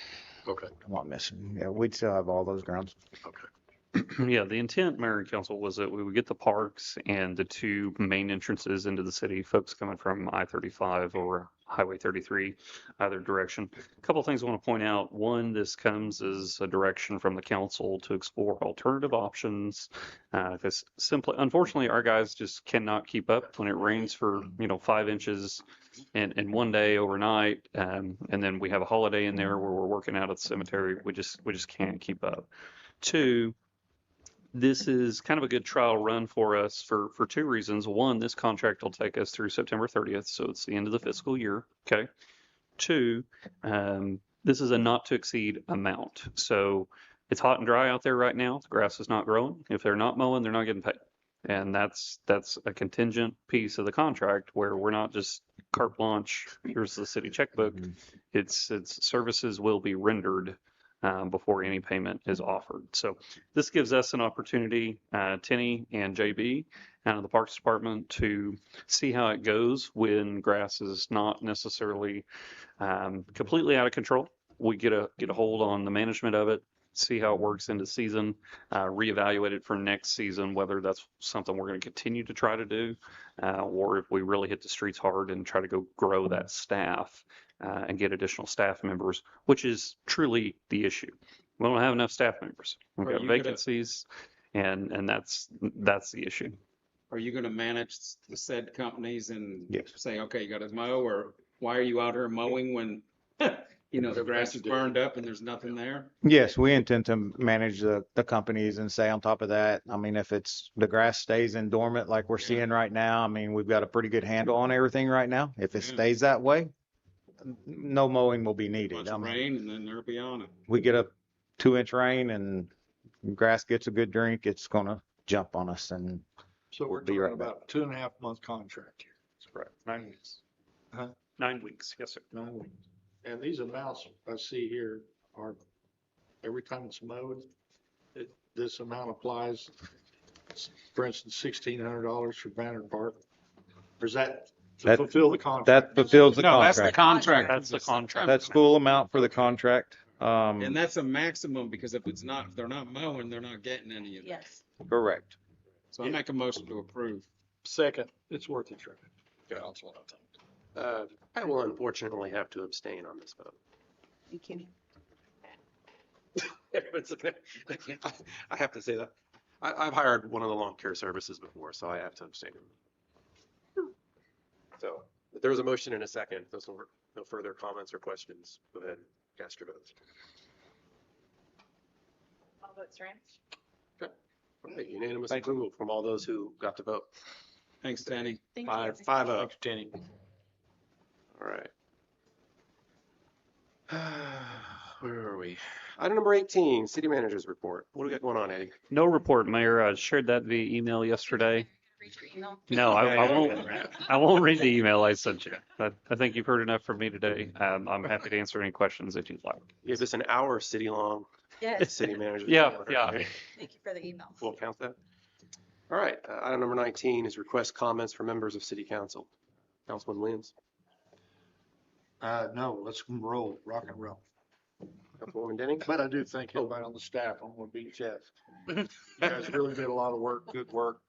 not missing. Yeah, we'd still have all those grounds. okay. Yeah, the intent, Mayor and Council, was that we would get the parks and the 2 main entrances into the city, folks coming from I-35 or Highway 33, either direction. A couple of things I want to point out. One, this comes as a direction from the council to explore alternative options. Because unfortunately, our guys just cannot keep up when it rains for 5 inches in one day overnight, and then we have a holiday in there where we're working out at the cemetery. We just can't keep up. 2, this is kind of a good trial run for us for 2 reasons. 1, this contract will take us through September 30th, so it's the end of the fiscal year. Okay. 2, this is a not to exceed amount. So it's hot and dry out there right now. The grass is not growing. If they're not mowing, they're not getting paid. And that's a contingent piece of the contract where we're not just carte blanche, here's the city checkbook. It's services will be rendered before any payment is offered. So this gives us an opportunity, Tenny and JB out of the Parks Department, to see how it goes when grass is not necessarily completely out of control. We get a hold on the management of it, see how it works into season, reevaluate it for next season, whether that's something we're going to continue to try to do, or if we really hit the streets hard and try to go grow that staff and get additional staff members, which is truly the issue. We don't have enough staff members. We've got vacancies, and that's the issue. Are you going to manage the said companies and Yes. say, okay, you got to mow, or why are you out here mowing when, the grass is burned up and there's nothing there? Yes, we intend to manage the companies and stay on top of that. I mean, if the grass stays in dormant like we're seeing right now, I mean, we've got a pretty good handle on everything right now. If it stays that way, no mowing will be needed. Bunch of rain and then they'll be on it. We get a 2-inch rain and grass gets a good drink, it's gonna jump on us, and So we're Be talking right back. about 2.5 month contract here. That's correct. 9 weeks. Huh? 9 weeks. Yes, sir. 9 weeks. And these amounts I see here are, every time it's mowed, this amount applies. For instance, $1,600 for Banner Park. Or is that To fulfill the contract. That fulfills the No, that's the contract. contract. That's the contract. That's full amount for the contract. And that's a maximum because if they're not mowing, they're not getting any of it. Yes. Correct. So I make a motion to approve. Second, it's worth a try. Council, I think. I will unfortunately have to abstain on this vote. Thank you. I have to say that. I've hired one of the lawn care services before, so I have to abstain. So if there's a motion and a second, if there's no further comments or questions, go ahead, cast your votes. All votes are in. All right, unanimous approval from all those who got to vote. Thanks, Danny. Thank Five, you. 5-0. Thanks, Danny. All right. Where are we? Item number 18, city manager's report. What do we got going on, Eddie? No report, Mayor. I shared that via email yesterday. Read your email. No, I won't. I won't read the email I sent you. I think you've heard enough from me today. I'm happy to answer any questions that you'd like. Give us an hour city long Yes. city manager. Yeah, report. yeah. Thank you for the email. We'll count that. All right, item number 19 is request comments from members of city council. Councilman Williams, No, let's roll, rock and roll. Councilwoman Denning. But I do thank everybody on the staff. I'm gonna beat Jeff. You guys really did a lot of work, good work,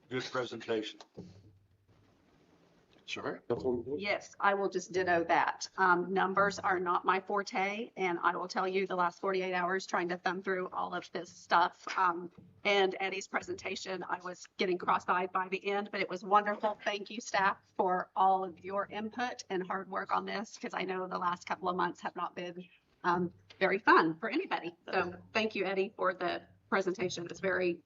good presentation. Sure. Councilwoman Denning. Yes, I will just ditto that. Numbers are not my forte, and I will tell you the last 48 hours trying to thumb through all of this stuff. And Eddie's presentation, I was getting cross-eyed by the end, but it was wonderful. Thank you, staff, for all of your input and hard work on this, because I know the last couple of months have not been very fun for anybody. So thank you, Eddie, for the presentation. It's very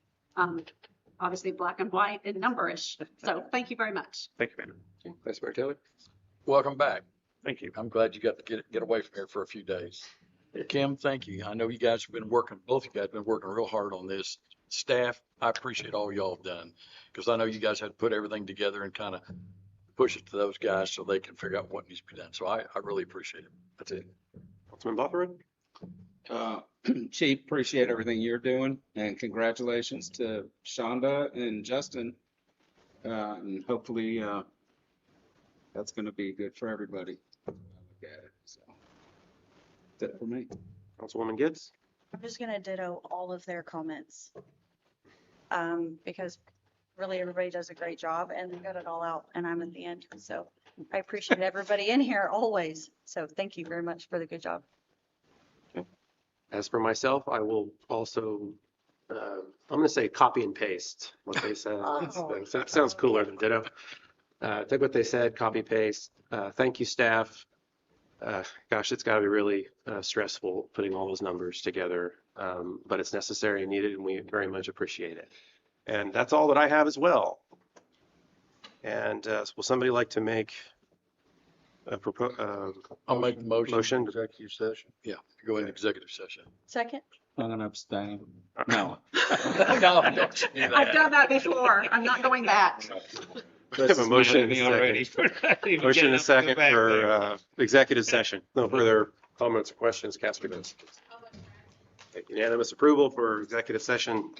obviously black and white and numberish. So thank you very much. Thank you, Mayor. Vice Mayor Taylor. Welcome back. Thank you. I'm glad you got to get away from here for a few days. Kim, thank you. I know you guys have been working, both of you guys have been working real hard on this. Staff, I appreciate all y'all have done, because I know you guys had to put everything together and kind of push it to those guys so they can figure out what needs to be done. So I really appreciate it. That's it. Councilman Bufford. Chief, appreciate everything you're doing and congratulations to Shonda and Justin. And hopefully, that's going to be good for everybody. Look at it. So that's it for me. Councilwoman Gibbs. I'm just gonna ditto all of their comments. Because really everybody does a great job and they got it all out and I'm at the end. So I appreciate everybody in here always. So thank you very much for the good job. As for myself, I will also, I'm going to say copy and paste what they said. That sounds cooler than ditto. Take what they said, copy paste. Thank you, staff. Gosh, it's got to be really stressful putting all those numbers together, but it's necessary and needed, and we very much appreciate it. And that's all that I have as well. And will somebody like to make a I'll make the motion. Motion. Executive session. Yeah, go in executive session. Second? I'm going to abstain. No. No, don't you do that. I've done that before. I'm not going back. We have a motion and a second. Motion and a second for executive session. No further comments or questions, cast your votes. Okay, unanimous approval for executive session.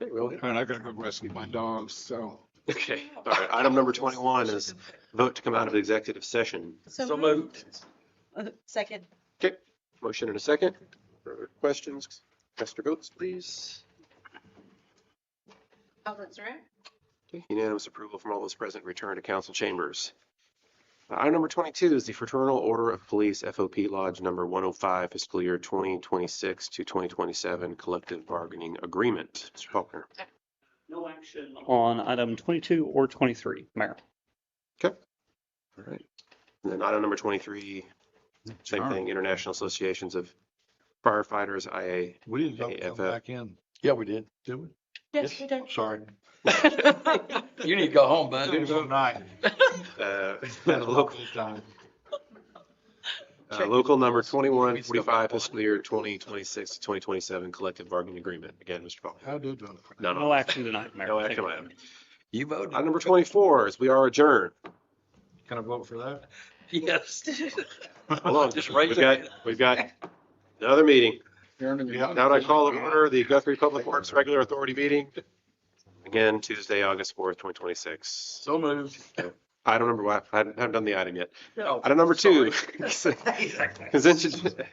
Okay, Willie. And I gotta go rescue my dogs, so. Okay, all right. Item number 21 is vote to come out of executive session. So moved. Second. Okay, motion and a second. Further questions? Cast your votes, please. All votes are in. Okay, unanimous approval from all those present, return to council chambers. Item number 22 is the Fraternal Order of Police FOP Lodge number 105 fiscal year 2026 to 2027 collective bargaining agreement. Mr. Faulkner. No action on item 22 or 23, Mayor. Okay. All right. And then item number 23, same thing, International Associations of Firefighters, We didn't vote to come IAFF. back in, Yeah, we did. did we? Yes, we did. Sorry. You need to go home, bud. Didn't vote nine. Local, local number 2145 fiscal year 2026 to 2027 collective bargaining agreement. Again, Mr. Faulkner. How did vote? No action tonight, Mayor. No Thank action you. item. You voted. Item number 24 is we are adjourned. Can I vote for that? Yes. Hold on, Just raise your hand. we've got another meeting. Yeah. Now that I call to order the Guthrie Public Works Regular Authority meeting. Again, Tuesday, August 4th, 2026. So moved. Item number one, I haven't done the item yet. No, Item number two, sorry.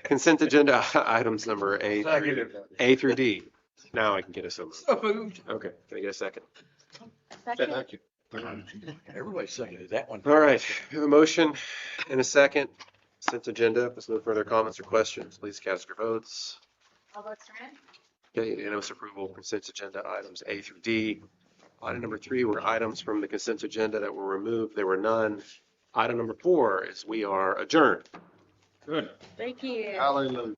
consent agenda items number A through D. Now I can get a so moved. So moved. Okay, can I get a second? Second. Thank you. Everybody seconded that one. All right, we have a motion and a second. Consent agenda. If there's no further comments or questions, please cast your votes. All votes are in. Okay, unanimous approval, consent agenda items A through D. Item number 3 were items from the consent agenda that were removed. There were none. Item number 4 is we are adjourned. Good. Thank you. Hallelujah.